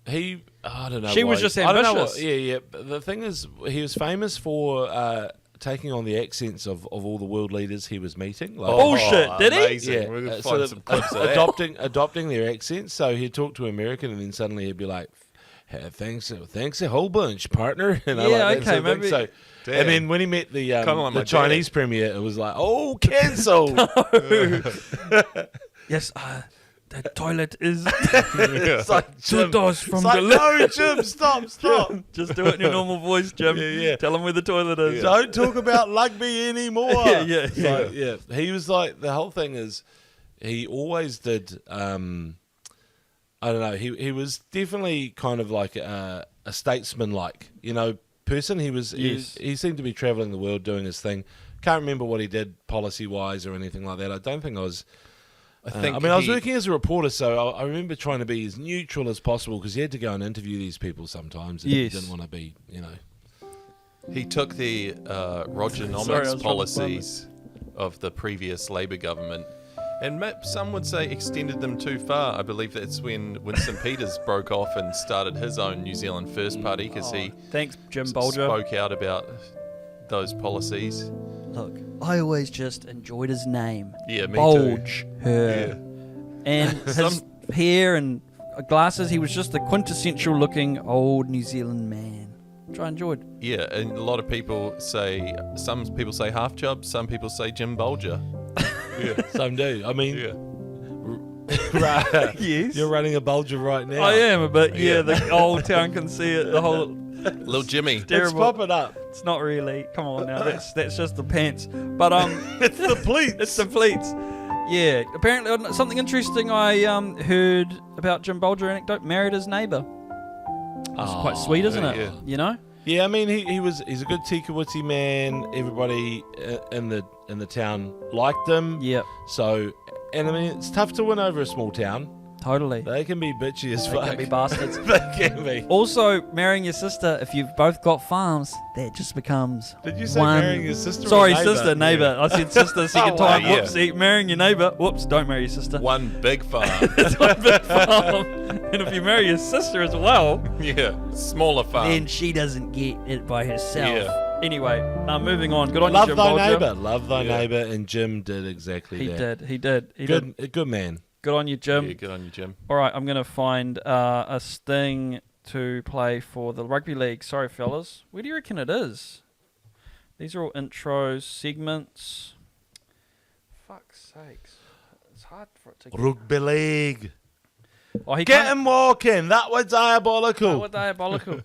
don't know. She was just ambitious. Yeah. But the thing is, he was famous for taking on the accents of all the world leaders he was meeting. Like, bullshit, did he? Amazing. Yeah, We're gonna sort find of some clips of that. adopting their accents. So he'd talk to American, and then suddenly he'd be like, hey, "Thanks a whole bunch, partner." And Yeah, like that okay, sort of thing. maybe- So, Damn. and then when he met the Kinda like my Chinese premier, it was like, "Oh, cancelled." Yes, the toilet is It's like, 2 Jim, doors from it's like, the left. no, Jim, stop. Just do it in your normal voice, Jim. Yeah. Tell him where the toilet is. Don't talk about rugby anymore. Yeah. Yeah. He was like, the whole thing is, he always did. I don't know. He was definitely kind of like a statesman-like, person. He seemed to be traveling the world doing his thing. Can't remember what he did policy-wise or anything like that. I don't think I was. I was working as a reporter, so I remember trying to be as neutral as possible because you had to go and interview these people sometimes. And you didn't want to be, He took the Rogernomics policies of the previous Labour government and some would say extended them too far. I believe that's when Winston Peters broke off and started his own New Zealand First Party because he Thanks, Jim Bolger. spoke out about those policies. Look, I always just enjoyed his name. Yeah, me Bulge too. her. And his hair and glasses, he was just the quintessential looking old New Zealand man, which I enjoyed. Yeah, and a lot of people say, some people say half chub, some people say Jim Bolger. Some do. I mean, Yes. you're running a bulger right now. I am, but the whole town can see it. The whole Little Jimmy. It's terrible. popping up. It's not really. Come on now. That's just the pants. But It's the pleats. it's the pleats. Yeah. Apparently, something interesting I heard about Jim Bolger anecdote. Married his neighbour. It's quite sweet, isn't it? yeah. You know. Yeah, I mean, he's a good tikawiti man. Everybody in the town liked him. Yep. So, and I mean, it's tough to win over a small town. Totally. They can be bitchy as They fuck. can be bastards. They can be. Also, marrying your sister, if you've both got farms, that just becomes Did you say one. marrying your sister? Sorry, or neighbour? sister, neighbour. I said sister second wow, time. yeah. Whoopsie. Marrying your neighbour. Whoops, don't marry your sister. One big farm. It's one big farm. And if you marry your sister as well, Yeah, smaller farm. then she doesn't get it by herself. Yeah. Anyway, moving on. Good on Love you, Jim thy Bolger. neighbour. Love thy Yeah. neighbour. And Jim did exactly He that. did. He did. Good man. Good on you, Jim. Yeah, good on you, Jim. All right, I'm going to find a sting to play for the rugby league. Sorry, fellas. Where do you reckon it is? These are all intros, segments. Fuck's sakes. It's hard for it to get. Rugby league. Oh, he Get can't- him walking. That was diabolical. Oh, what diabolical.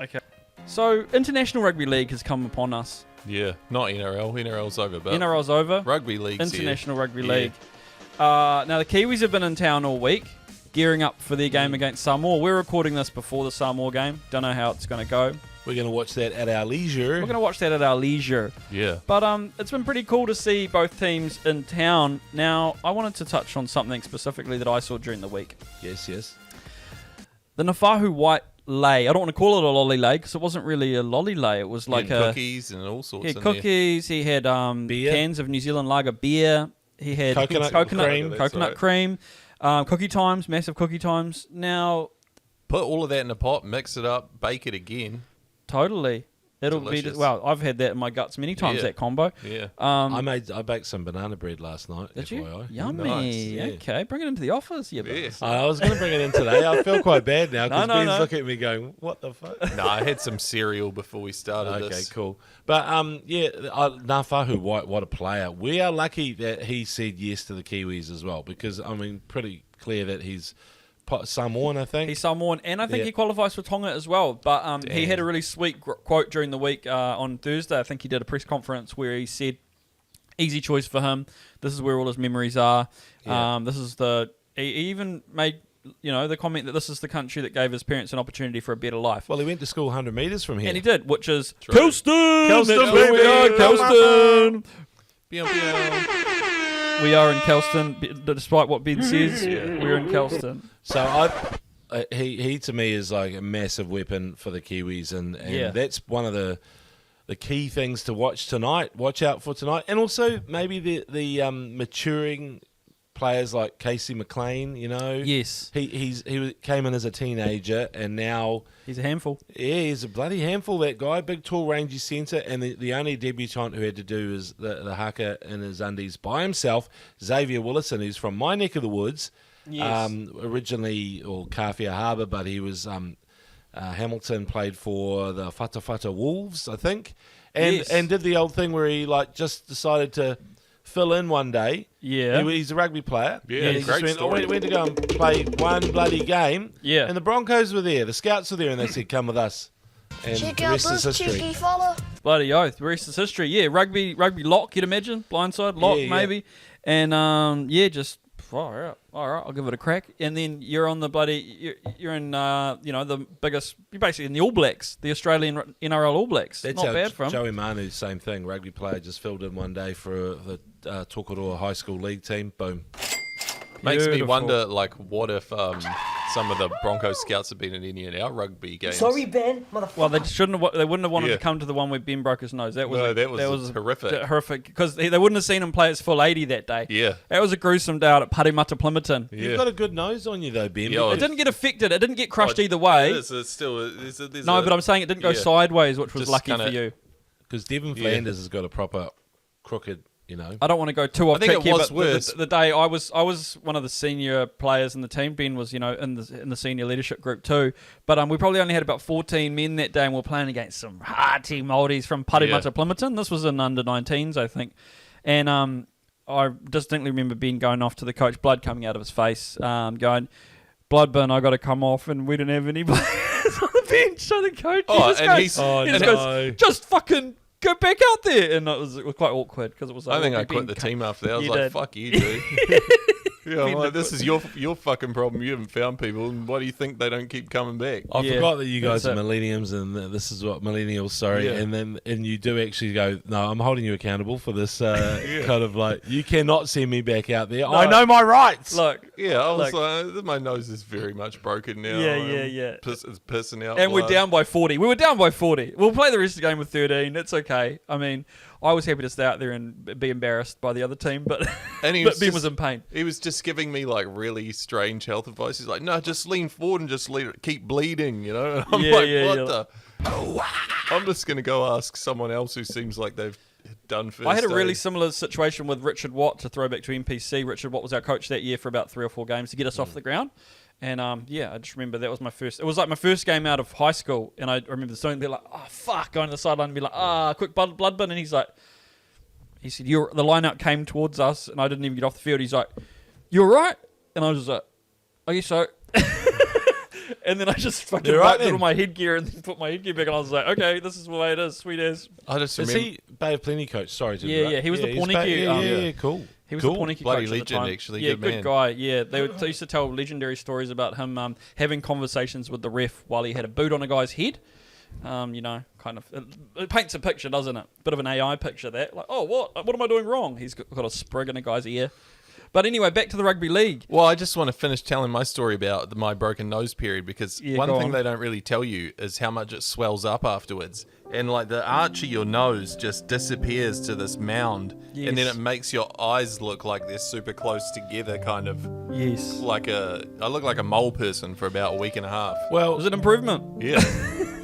Okay. So, International Rugby League has come upon us. Yeah, not NRL. NRL's over, but NRL's over. Rugby League's International Rugby Yeah. League. Now, the Kiwis have been in town all week, gearing up for their game against Samoa. We're recording this before the Samoa game. Don't know how it's going to go. We're going to watch that at our leisure. We're going to watch that at our leisure. Yeah. But it's been pretty cool to see both teams in town. Now, I wanted to touch on something specifically that I saw during the week. Yes. The Nafahu White Lei. I don't want to call it a lolly lei because it wasn't really a lolly lei. It was like He had cookies and all sorts He had in there. cookies. He had Beer. cans of New Zealand lager beer. He had Coconut cream. That's coconut right. cream, cookie times, massive cookie times. Now, Put all of that in a pot, mix it up, bake it again. totally, it'll Delicious. be well. I've had that in my guts many times. Yeah. That combo. Yeah. I baked some banana bread last night. Did FYI. you? Yummy. Nice, yeah. Okay, bring it into the office. Yeah. Yes. I was going to bring it in today. I feel quite bad now because No, Ben's no. looking at me going, "What the fuck?" No, I had some cereal before we started Okay, this. cool. But Nafahu White, what a player. We are lucky that he said yes to the Kiwis as well because, I mean, pretty clear that he's Samoan, I think. He's Samoan, and I think Yeah. he qualifies for Tonga as well. But he had a really sweet quote during the week on Thursday. I think he did a press conference where he said, easy choice for him. This is where all his memories are. Yeah. He even made the comment that this is the country that gave his parents an opportunity for a better life. Well, he went to school 100 metres from here. And he did, which is True. Kelston! Kelston, That's where we are, baby! Kelston! Pew, pew. We are in Kelston, despite what Ben says. We're in Kelston. So he to me is like a massive weapon for the Kiwis, and that's one of the key things to watch out for tonight, and also maybe the maturing players like Casey McLean. Yes, he came in as a teenager, and now he's a handful. Yeah, he's a bloody handful. That guy, big, tall, rangy centre, and the only debutant who had to do is the haka in his undies by himself, Xavier Willison, who's from my neck of the woods. Yes. Originally, or Kawhia Harbour, but he was Hamilton, played for the Whatawhata Wolves, I think, and did the old thing where he just decided to fill in one day. Yeah. He's a rugby player. Yeah, and he great just story. went to go and play one bloody game. Yeah. And the Broncos were there, the Scouts were there, and they said, come with us. And the rest is history. Bloody oath. The rest is history. Yeah, rugby lock, you'd imagine. Blindside lock, maybe. And, just far out. All right, I'll give it a crack. And then you're on the bloody, you're in, the biggest, you're basically in the All Blacks, the Australian NRL All Blacks. That's not bad for him. Joey Manu, same thing. Rugby player, just filled in one day for the Tokoroa High School League team. Boom. Makes me Beautiful. wonder, what if some of the Broncos scouts have been in any of our rugby games? Sorry, Ben, motherfucker. Well, they wouldn't have wanted to come to the one where Ben broke his nose. That was horrific. Horrific, because they wouldn't have seen him play its full 80 that day. Yeah. That was a gruesome day out at Parramatta Plymouton. Yeah. You've got a good nose on you, though, Ben. Yeah, It didn't get affected. It didn't get crushed either way. It's still, But I'm saying it didn't go sideways, which was just lucky kinda- for you. Because Devon Flanders has got a proper crooked, I don't want to go too off I think track it here, was but worse. the day I was one of the senior players in the team. Ben was, in the senior leadership group too. But we probably only had about 14 men that day, and we were playing against some hard team Māoris from Parramatta Plymouton. This was in under-19s, I think. And I distinctly remember Ben going off to the coach, blood coming out of his face, going, "Blood bin, I got to come off," and we didn't have any players on the bench. So the coach goes, "Just fucking go back out there," and it was quite awkward because it was. I think I quit the team after that. I was like, "Fuck you, dude." Yeah, I'm like, this is your fucking problem. You haven't found people, and why do you think they don't keep coming back? I forgot that you guys are millenniums, and this is what millennials. Sorry, Yeah. and you do actually go. No, I'm holding you accountable for this. Kind of like you cannot send me back out there. No. I know my rights. Look, Yeah, I was like, my nose is very much broken now. Yeah. It's pissing out. And we're blood. down by 40. We were down by 40. We'll play the rest of the game with 13. It's okay. I mean, I was happy to stay out there and be embarrassed by the other team, but And he but was Ben just- was in pain. He was just giving me really strange health advice. He's like, "No, just lean forward and just let it keep bleeding," And I'm what the? I'm just gonna go ask someone else who seems like they've done first. I had a really aid. similar situation with Richard Watt, to throw back to NPC. Richard Watt was our coach that year for about 3 or 4 games to get us off the ground. And I just remember that was my first. It was like my first game out of high school, and I remember the be like, "Oh fuck," going to the sideline and be like, quick blood bin," and he said, "The line out came towards us, and I didn't even get off the field." He's like, "You all right?" And I was just like, "I guess so." And then I just fucking wiped it on my headgear and then put my headgear back, and I was like, "Okay, this is the way it is, sweet as." I just Is remember. he Bay of Plenty coach? Sorry to Yeah, interrupt. he was the he's Pornicky, Yeah, cool. He was cool. the Pornicky Bloody coach at the legend, time. actually. Yeah, Good good man. guy. Yeah, they used to tell legendary stories about him having conversations with the ref while he had a boot on a guy's head. Kind of. It paints a picture, doesn't it? Bit of an AI picture, that. Like, oh, what am I doing wrong? He's got a sprig in a guy's ear. But anyway, back to the rugby league. Well, I just want to finish telling my story about my broken nose period, because one go thing on. they don't really tell you is how much it swells up afterwards. And the arch of your nose just disappears to this mound. Yes. And then it makes your eyes look like they're super close together, kind of. Yes. I look like a mole person for about a week and a half. Well, It was an improvement. Yeah.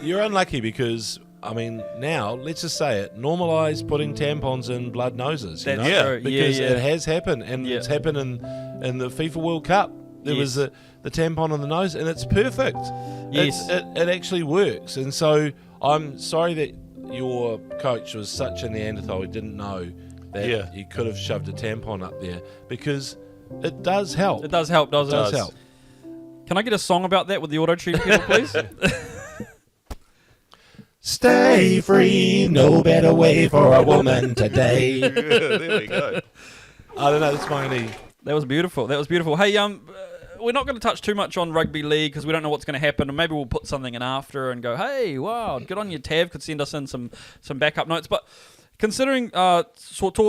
you're unlucky because, I mean, now, let's just say it, normalise putting tampons in blood noses. You That's know? true. Because Yeah. it has happened, and Yeah. it's happened in the FIFA World Cup. There was the tampon on the nose, and it's perfect. Yes. It actually works. And so I'm sorry that your coach was such a Neanderthal who didn't know that he could have shoved a tampon up there, because it does help. It does help, doesn't it? It does help. Can I get a song about that with the auto-tune pedal, please? Stay free, no better way for a woman today. There we go. I don't know, that's my only... That was beautiful. Hey, we're not going to touch too much on rugby league because we don't know what's going to happen, and maybe we'll put something in after and go, hey, wow, good on you, Tav. Could send us in some backup notes. But considering Toa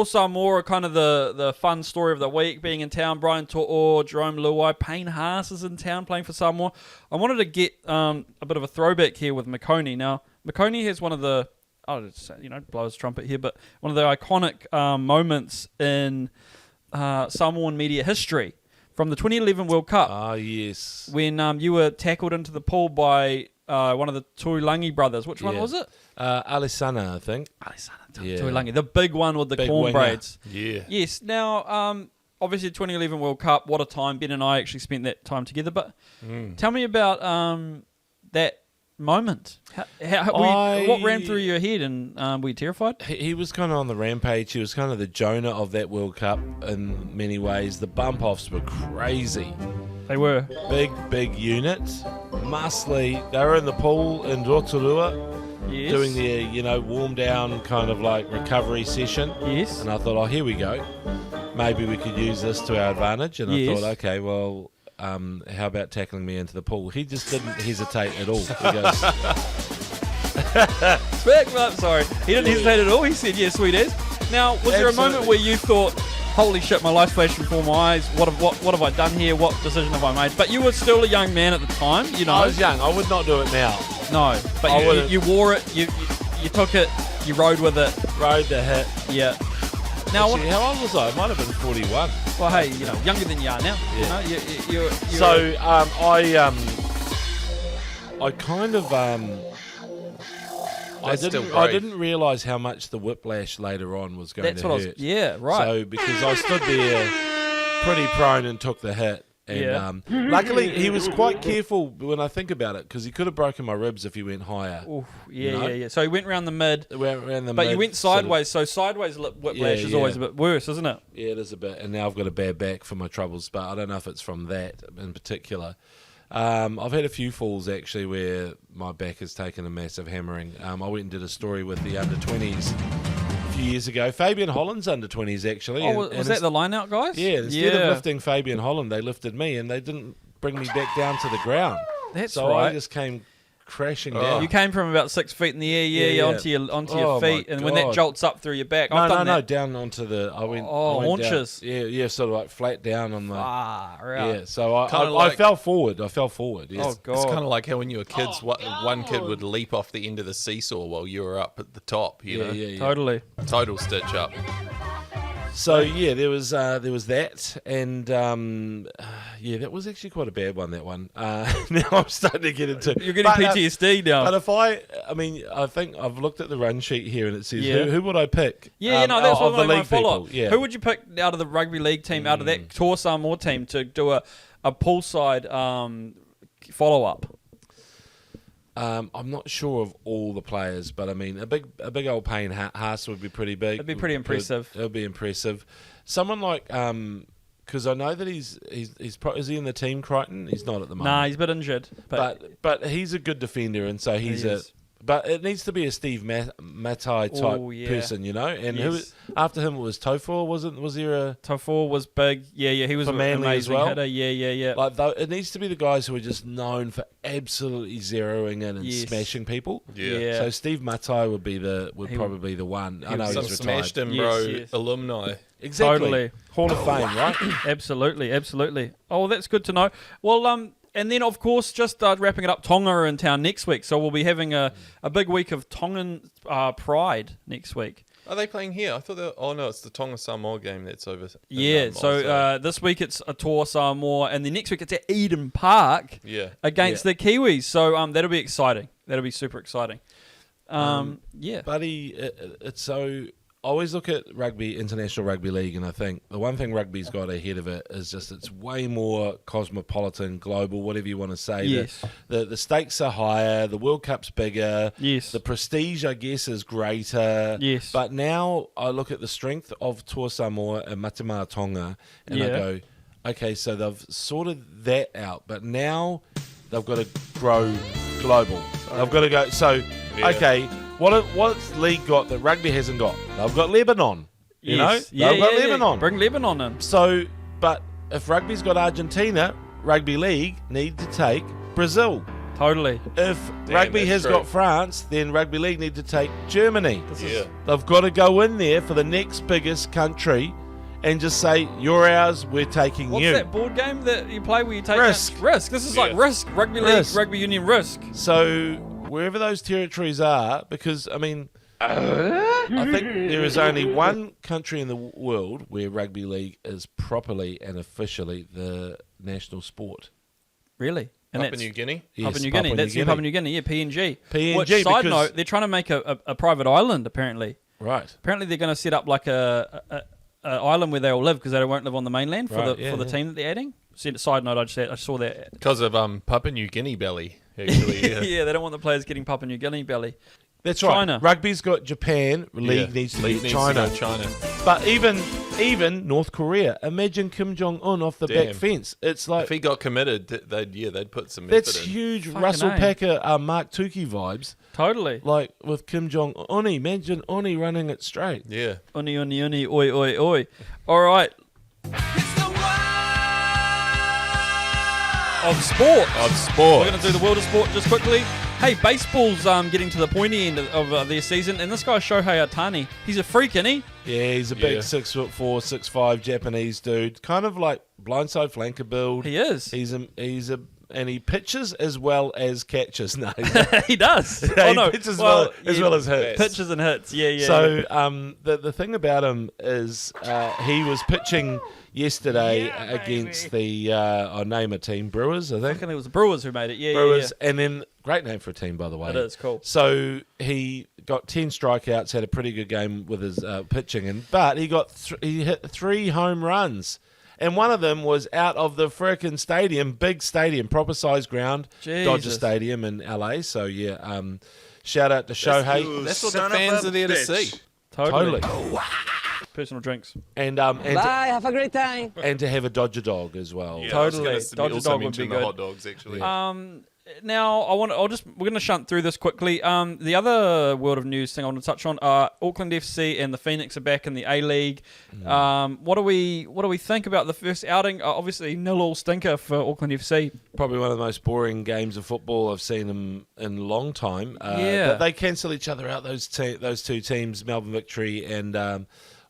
Samoa, kind of the fun story of the week, being in town, Brian To'o, Jerome Luai, Payne Haas is in town playing for Samoa. I wanted to get a bit of a throwback here with Makoni. Now, Makoni has one of the, blow his trumpet here, but one of the iconic moments in Samoan media history from the 2011 World Cup. Ah, yes. When you were tackled into the pool by one of the Tuilangi brothers. Which one was it? Alisana, I think. Tuilangi. The big one with the Big corn winger. braids. Yeah. Yes. Now, obviously, 2011 World Cup, what a time. Ben and I actually spent that time together. But tell me about that moment. What ran through your head, and were you terrified? He was kind of on the rampage. He was kind of the Jonah of that World Cup in many ways. The bump-offs were crazy. They were. Big units. Muscly. They were in the pool in Rotorua doing their, warm-down kind of like recovery session. Yes. And I thought, here we go. Maybe we could use this to our advantage. And I thought, okay, well... how about tackling me into the pool? He just didn't hesitate at all. He goes, Sorry. He didn't hesitate at all. He said, yeah, sweet as. Now, was there a moment where you thought, holy shit, my life's flashed before my eyes. What have I done here? What decision have I made? But you were still a young man at the time, I was young. I would not do it now. No. But you wore it. You took it. You rode with it. Rode the hit. Yeah. Now, actually, how old was I? I might have been 41. Well, hey, younger than you are now. Yeah. You're so I kind of I didn't realise how much the whiplash later on was going to hurt. Right. So because I stood there pretty prone and took the hit. And luckily, he was quite careful when I think about it, because he could have broken my ribs if he went higher. Oof, yeah. So he went around the mid. But you went sideways, so sideways whiplash is always a bit worse, isn't it? Yeah, it is a bit. And now I've got a bad back for my troubles, but I don't know if it's from that in particular. I've had a few falls, actually, where my back has taken a massive hammering. I went and did a story with the under-20s years ago. Fabian Holland's under 20s actually. Was that the line out guys? Yeah, instead of lifting Fabian Holland, they lifted me, and they didn't bring me back down to the ground. That's so right. I just came crashing down. You came from about 6 feet in the air, onto your feet, and when that jolts up through your back, no, down onto the. I went haunches. Down, sort of like flat down on the. Right. Yeah, so I fell forward. Yes. Oh god! It's kind of like how when you were kids, one kid would leap off the end of the seesaw while you were up at the top. You know? Yeah. Totally. Total stitch up. So there was that, and that was actually quite a bad one. That one. Now I'm starting to get into. You're getting PTSD now. But I think I've looked at the run sheet here, and it says who would I pick? That's what I want to follow up. Yeah. Who would you pick out of the rugby league team, out of that Toa Samoa team, to do a poolside follow up? I'm not sure of all the players, but I mean, a big old Payne Haas would be pretty big. It'd be pretty impressive. It would be impressive. Someone like because I know that he's is he in the team, Crichton? He's not at the moment. Nah, he's a bit injured. But he's a good defender, and so he's But it needs to be a Steve Matai type person, you know. And who after him it was Tofor, wasn't? Was there a Tofor was big? Yeah, he was for an Manly amazing as well. hitter. Yeah. Like it needs to be the guys who are just known for absolutely zeroing in and smashing people. Yeah. So Steve Matai would probably the one. I know he's retired. Smashed him, bro. Alumni. Exactly. Totally. Hall of Fame, right? Absolutely. Oh, that's good to know. Well, and then, of course, just wrapping it up, Tonga are in town next week. So we'll be having a big week of Tongan pride next week. Are they playing here? I thought it's the Tonga Samoa game that's over. Yeah, so this week it's a Toa Samoa, and then next week it's at Eden Park against the Kiwis. So that'll be exciting. That'll be super exciting. Buddy, it's so... I always look at International Rugby League, and I think the one thing rugby's got ahead of it is just it's way more cosmopolitan, global, whatever you want to say. Yes. The stakes are higher, the World Cup's bigger, yes. The prestige, I guess, is greater. Yes. But now I look at the strength of Toa Samoa and Matamata Tonga, and I go, Okay, so they've sorted that out, but now they've got to grow global. They've got to go. So, okay, what's league got that rugby hasn't got? They've got Lebanon. You know, they've got Lebanon. Bring Lebanon in. So, but if rugby's got Argentina, rugby league need to take Brazil. Totally. If rugby has true. got France, then rugby league need to take Germany. Yeah. They've got to go in there for the next biggest country and just say, you're ours, we're taking What's you. that board game that you play where you take Risk. Risk. This is like Risk. Rugby league, Risk. rugby union Risk. So wherever those territories are, because, I mean, I think there is only one country in the world where rugby league is properly and officially the national sport. Really? And Papua New Guinea? Yes, Papua New Guinea. That's in Papua New Guinea, yeah, PNG. PNG, Which, side because- note, they're trying to make a private island, apparently. Right. Apparently they're going to set up like a island where they all live because they won't live on the mainland for the team that they're adding. Side note, I saw that. Because of Papua New Guinea belly, actually. Yeah. Yeah, they don't want the players getting Papua New Guinea belly. That's right. China. Rugby's got Japan. League needs to League be needs China. to go China. But even North Korea. Imagine Kim Jong Un off the back fence. It's like If he got committed, they'd put some that's effort in. huge. Fucking Russell A. Packer, Mark Tukey vibes. Totally. Like with Kim Jong Un. Imagine Uni running it straight. Yeah. Uni, oi, oi, oi. All right. Of sport. We're going to do the world of sport just quickly. Hey, baseball's getting to the pointy end of their season, and this guy Shohei Ohtani, he's a freak, isn't he? Yeah, he's a big 6'4", 6'5" Japanese dude. Kind of like blindside flanker build. He is. And he pitches as well as catches. No, He does. he pitches as well as hits. Pitches and hits. Yeah. So the thing about him is he was pitching yesterday against the I'll name a team, Brewers, I think. It was the Brewers who made it. Yeah, Brewers, yeah. and then great name for a team, by the way. It is cool. So he got 10 strikeouts, had a pretty good game with his pitching, but he hit 3 home runs. And one of them was out of the frickin' stadium, big stadium, proper size ground, Jesus. Dodger Stadium in LA. So yeah, shout out to Shohei. That's what the fans are there to see. Totally. Personal drinks. And Bye, have a great time. and to have a Dodger dog as well. Yeah, Totally. I was Dodger also dog would mention be the good. hot dogs, actually. Now we're going to shunt through this quickly. The other world of news thing I want to touch on are Auckland FC and the Phoenix are back in the A League. What do we think about the first outing? Obviously, 0-0 stinker for Auckland FC. Probably one of the most boring games of football I've seen them in a long time. Yeah. But they cancel each other out, those two teams, Melbourne Victory and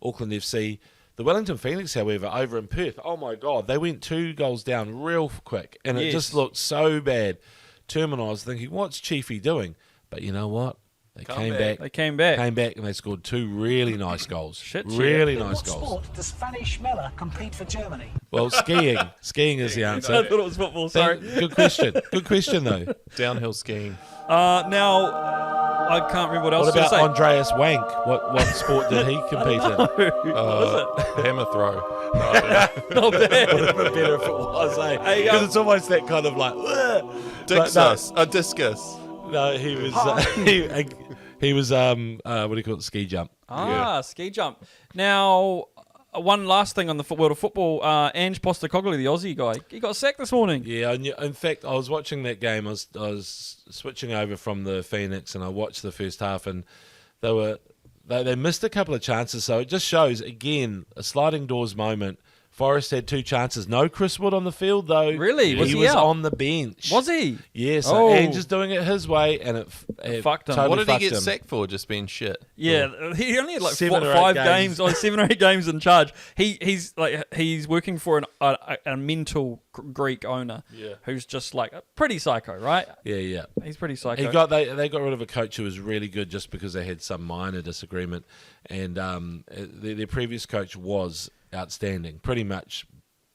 Auckland FC. The Wellington Phoenix, however, over in Perth, oh my God, they went 2 goals down real quick. And it just looked so bad. Terminal, I was thinking, what's Chiefy doing? But you know what? They came back. They came back. And they scored 2 really nice goals. Shit, really yeah. nice goals. Sport does Fanny Schmeller compete for Germany? Well, skiing. Skiing is the answer. I thought it was football. Sorry. Good question. Good question, though. Downhill skiing. Now, I can't remember what else What to about say. Andreas Wank? What sport did he compete in? What is it? Hammer throw. Not bad. Would have been better if it was, eh? Hey, Because it's almost that kind of like... Discus. A discus. No, he was... he was, what do you call it? Ski jump. Ski jump. Now, one last thing on the world of football. Ange Postecoglou, the Aussie guy, he got sacked this morning. Yeah, in fact, I was watching that game. I was switching over from the Phoenix, and I watched the first half, and they missed a couple of chances. So it just shows again a sliding doors moment. Forrest had 2 chances. No Chris Wood on the field though. Really? He Was he was out? on the bench. Was he? Yeah. So Oh. Ange is doing it his way, and it fucked him. Totally What did he fucked get him. sacked for? Just being shit. Yeah, he only had like 7 or 8 5 games. games, or 7 or 8 games in charge. He's working for a mental Greek owner, who's just like pretty psycho, right? Yeah. He's pretty psycho. They got rid of a coach who was really good just because they had some minor disagreement, and their previous coach was outstanding. Pretty much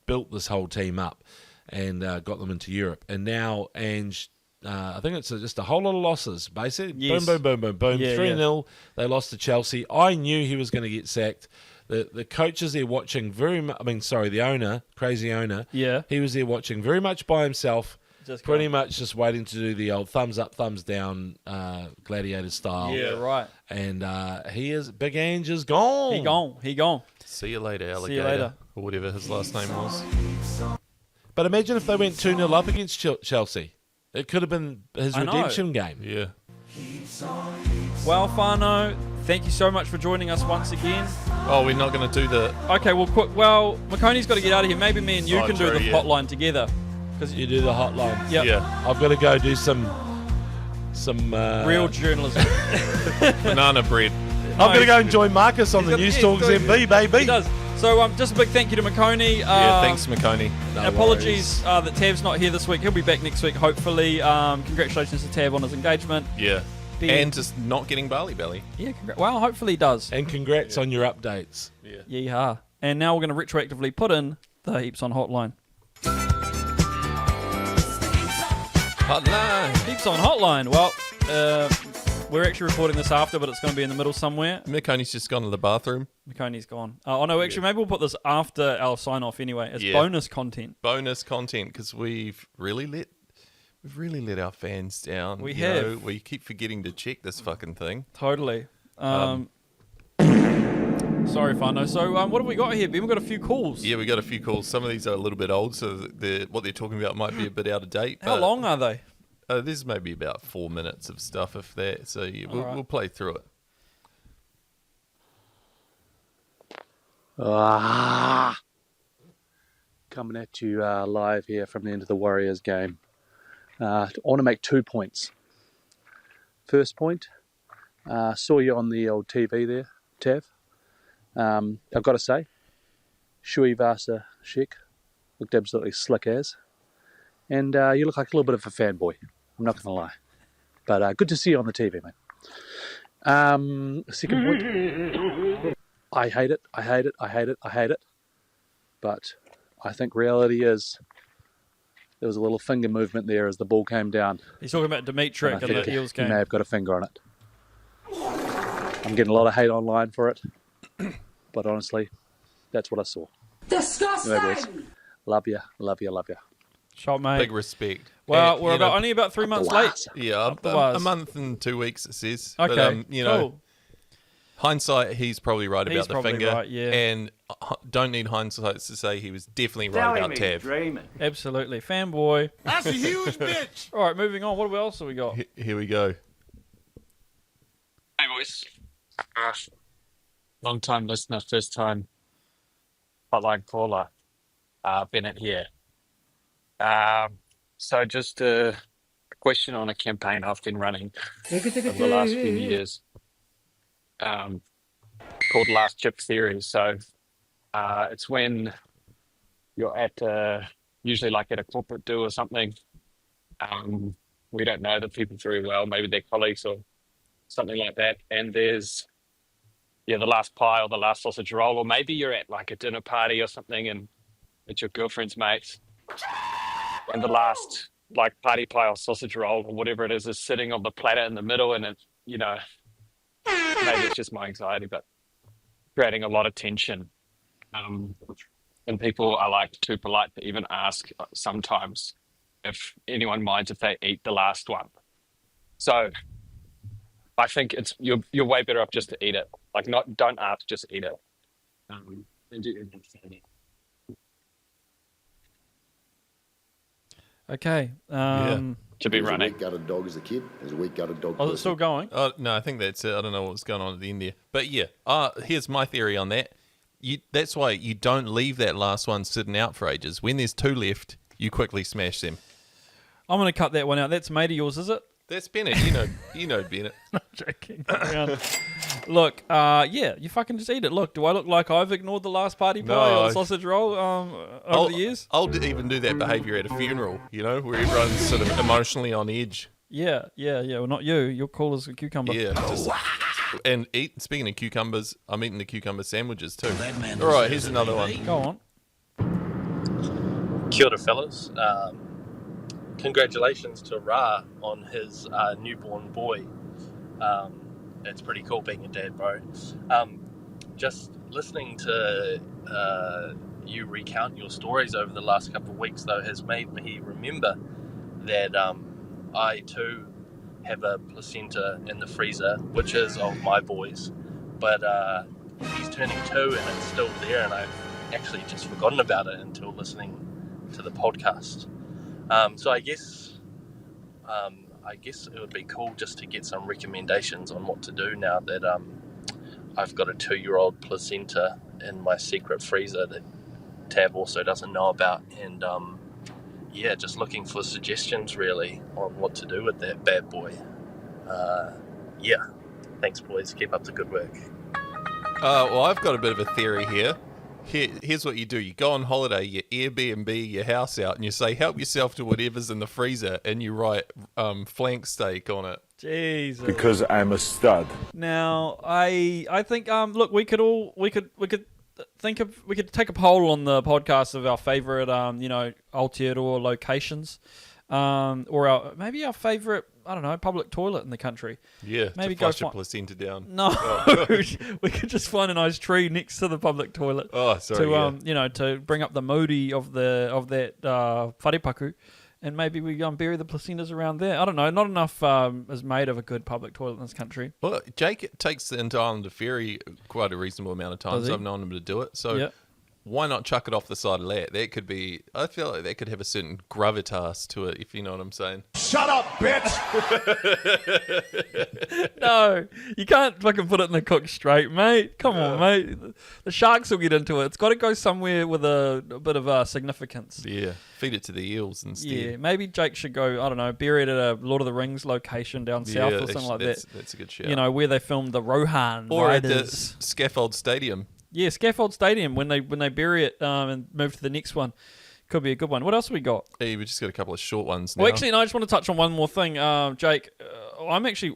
built this whole team up and got them into Europe. And now Ange, I think it's just a whole lot of losses. Basically, Yes. boom. Yeah, 3-0. They lost to Chelsea. I knew he was going to get sacked. The coaches there watching the owner, crazy owner. Yeah. He was there watching very much by himself. Just Pretty much just waiting to do the old thumbs up, thumbs down, gladiator style. Yeah, right. And Big Ange is gone. He gone. See you later, alligator. See you later. Or whatever his last name was. But imagine if they went 2-0 up against Chelsea. It could have been his I know. redemption game. Yeah. Well, Whānau, thank you so much for joining us once again. Oh, we're not going to do the... Okay, well, quick. Well, McConey's got to get out of here. Maybe me and you can do true, the yeah. hotline together. Because you do the hotline. Yep. Yeah. I've got to go do some Real journalism. Banana bread. I'm going to go and join Marcus on the News Talks MB, baby. He does. So just a big thank you to McConey. Yeah, thanks, McConey. No apologies that Tav's not here this week. He'll be back next week, hopefully. Congratulations to Tav on his engagement. Yeah. And just not getting Bali belly. Yeah, well, hopefully he does. And congrats on your updates. Yeah. Yeehaw. And now we're going to retroactively put in the Heaps On hotline. Hotline. Heaps On hotline. Well, we're actually recording this after, but it's going to be in the middle somewhere. McConey's just gone to the bathroom. McConey's gone. Oh, no, actually, maybe we'll put this after our sign-off anyway. It's bonus content. Bonus content, because we've really let our fans down. We You have. know, we keep forgetting to check this fucking thing. Totally. Sorry, Whānau. So what have we got here, Ben? We've got a few calls. Yeah, we got a few calls. Some of these are a little bit old, so what they're talking about might be a bit out of date. How long are they? There's maybe about 4 minutes of stuff, if that. So yeah, we'll play through it. Coming at you live here from the end of the Warriors game. I want to make 2 points. First point, saw you on the old TV there, Tav. I've got to say, Shui Vasa Sheik looked absolutely slick as. And you look like a little bit of a fanboy, I'm not going to lie. But good to see you on the TV, mate. Second point, I hate it. But I think reality is there was a little finger movement there as the ball came down. He's talking about Dimitrik in the Eels game. He may have got a finger on it. I'm getting a lot of hate online for it. But honestly, that's what I saw. Disgusting! Anyway, boys, love you. Shot, mate. Big respect. Well, And, we're you know, only about 3 months late. Yeah, a month and 2 weeks, it says. Okay, But, you know, cool. hindsight, he's probably right He's about the probably finger. right, yeah. And don't need hindsight to say he was definitely right about Tav. Absolutely. Fanboy. That's a huge bitch. All right, moving on. What else have we got? Here we go. Hey, boys. Long time listener, first time hotline caller. Bennett here. So just a question on a campaign I've been running over the last few years called Last Chip Theory. So it's when you're at usually like at a corporate do or something. We don't know the people very well, maybe they're colleagues or something like that. And there's the last pie or the last sausage roll, or maybe you're at like a dinner party or something and it's your girlfriend's mates. And the last like party pie or sausage roll or whatever it is sitting on the platter in the middle, and it's, you know, maybe it's just my anxiety, but creating a lot of tension. And people are like too polite to even ask sometimes if anyone minds if they eat the last one. So I think it's you're way better off just to eat it. Like don't ask, just eat it. Okay. To be running. There's a weak-gutted dog as a kid. There's a weak-gutted dog. Oh, is it still going? Oh, no, I think that's it. I don't know what's going on at the end there. But yeah, here's my theory on that. That's why you don't leave that last one sitting out for ages. When there's two left, you quickly smash them. I'm going to cut that one out. That's mate of yours, is it? That's Bennett. You know Bennett. Not joking. Look, you fucking just eat it. Look, do I look like I've ignored the last party pie or the sausage roll over the years? I'll even do that behaviour at a funeral, where everyone's sort of emotionally on edge. Yeah. Well, not you. You're cool as a cucumber. Yeah. And speaking of cucumbers, I'm eating the cucumber sandwiches too. All right, here's another one. Go on. Kia ora, fellas. Congratulations to Ra on his newborn boy. It's pretty cool being a dad, bro. Just listening to you recount your stories over the last couple of weeks, though, has made me remember that I too have a placenta in the freezer, which is of my boys, but he's turning 2 and it's still there, and I've actually just forgotten about it until listening to the podcast. So I guess it would be cool just to get some recommendations on what to do now that I've got a 2-year-old placenta in my secret freezer that Tav also doesn't know about, and just looking for suggestions really on what to do with that bad boy. Thanks boys, keep up the good work. Well, I've got a bit of a theory here. Here's what you do. You go on holiday, you Airbnb your house out, and you say, help yourself to whatever's in the freezer, and you write flank steak on it. Jesus. Because I'm a stud. Now, I think look, we could take a poll on the podcast of our favorite Aotearoa locations, or our favorite, I don't know, public toilet in the country. Yeah, maybe to flush a placenta down. No, we could just find a nice tree next to the public toilet. Oh, sorry. To bring up the mauri of that wharepaku, and maybe we bury the placentas around there. I don't know. Not enough is made of a good public toilet in this country. Well, Jake takes the into Islander Ferry quite a reasonable amount of times. I've known him to do it. So why not chuck it off the side of that? That could be, I feel like that could have a certain gravitas to it, if you know what I'm saying. Shut up, bitch! No, you can't fucking put it in the cook straight, mate. Come on, mate. The sharks will get into it. It's got to go somewhere with a bit of significance. Yeah, feed it to the eels instead. Yeah, maybe Jake should go, I don't know, bury it at a Lord of the Rings location down south or something like that. That's a good shout. You know, where they filmed the Rohan or Riders. at the Scaffold Stadium. Yeah, Scaffold Stadium, when they bury it and move to the next one. Could be a good one. What else have we got? Hey, we just got a couple of short ones now. Well, actually, no, I just want to touch on one more thing. Jake, I'm actually...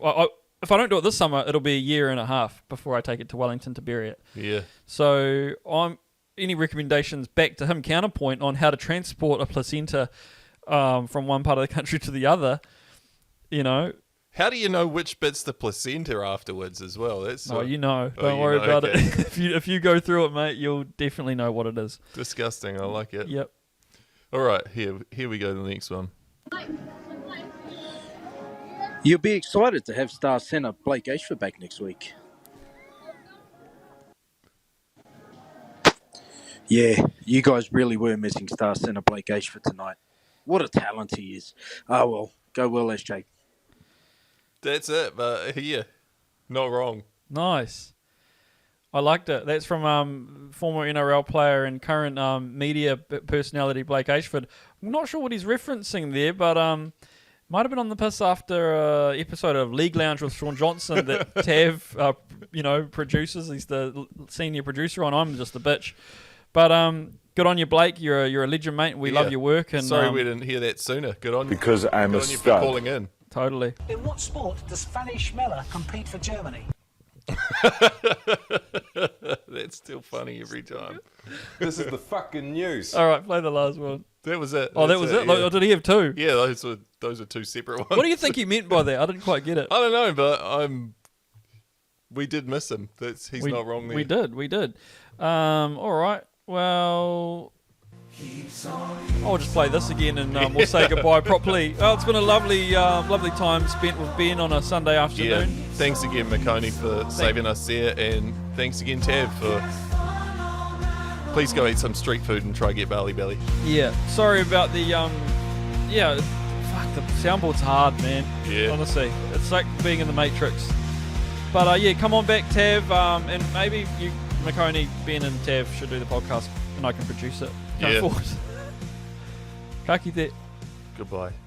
if I don't do it this summer, it'll be a year and a half before I take it to Wellington to bury it. Yeah. So, any recommendations back to him, counterpoint, on how to transport a placenta from one part of the country to the other, you know... How do you know which bit's the placenta afterwards as well? Don't worry about it. If you go through it, mate, you'll definitely know what it is. Disgusting. I like it. Yep. All right, here we go to the next one. You'll be excited to have star centre Blake Ashford back next week. Yeah, you guys really were missing star centre Blake Ashford tonight. What a talent he is. Oh, well, go well, SJ. That's it, but yeah, not wrong. Nice. I liked it. That's from former NRL player and current media personality Blake Ashford. I'm not sure what he's referencing there, but might have been on the piss after an episode of League Lounge with Sean Johnson that Tav, produces. He's the senior producer on. I'm just the bitch. But good on you, Blake. You're a legend, mate. We love your work. And sorry we didn't hear that sooner. Good on you. Because I'm a Good on you for stud. calling in. Totally. In what sport does Fanny Schmeller compete for Germany? That's still funny every time. This is the fucking news. All right, play the last one. That was it. Oh, that was it? Yeah. Or did he have two? Yeah, those are two separate ones. What do you think he meant by that? I didn't quite get it. I don't know, but we did miss him. He's not wrong there. We did. All right. Well, I'll just play this again and we'll say goodbye properly. Oh, it's been a lovely time spent with Ben on a Sunday afternoon. Yeah. Thanks again, McConey, for saving us there, and thanks again, Tav, for... Please go eat some street food and try get Bali Belly. Yeah. Sorry about the fuck, the soundboard's hard, man. Yeah. Honestly, it's like being in the Matrix. But come on back, Tav, and maybe you, McConey, Ben, and Tav should do the podcast, and I can produce it. Going forward. Ka kite. Goodbye.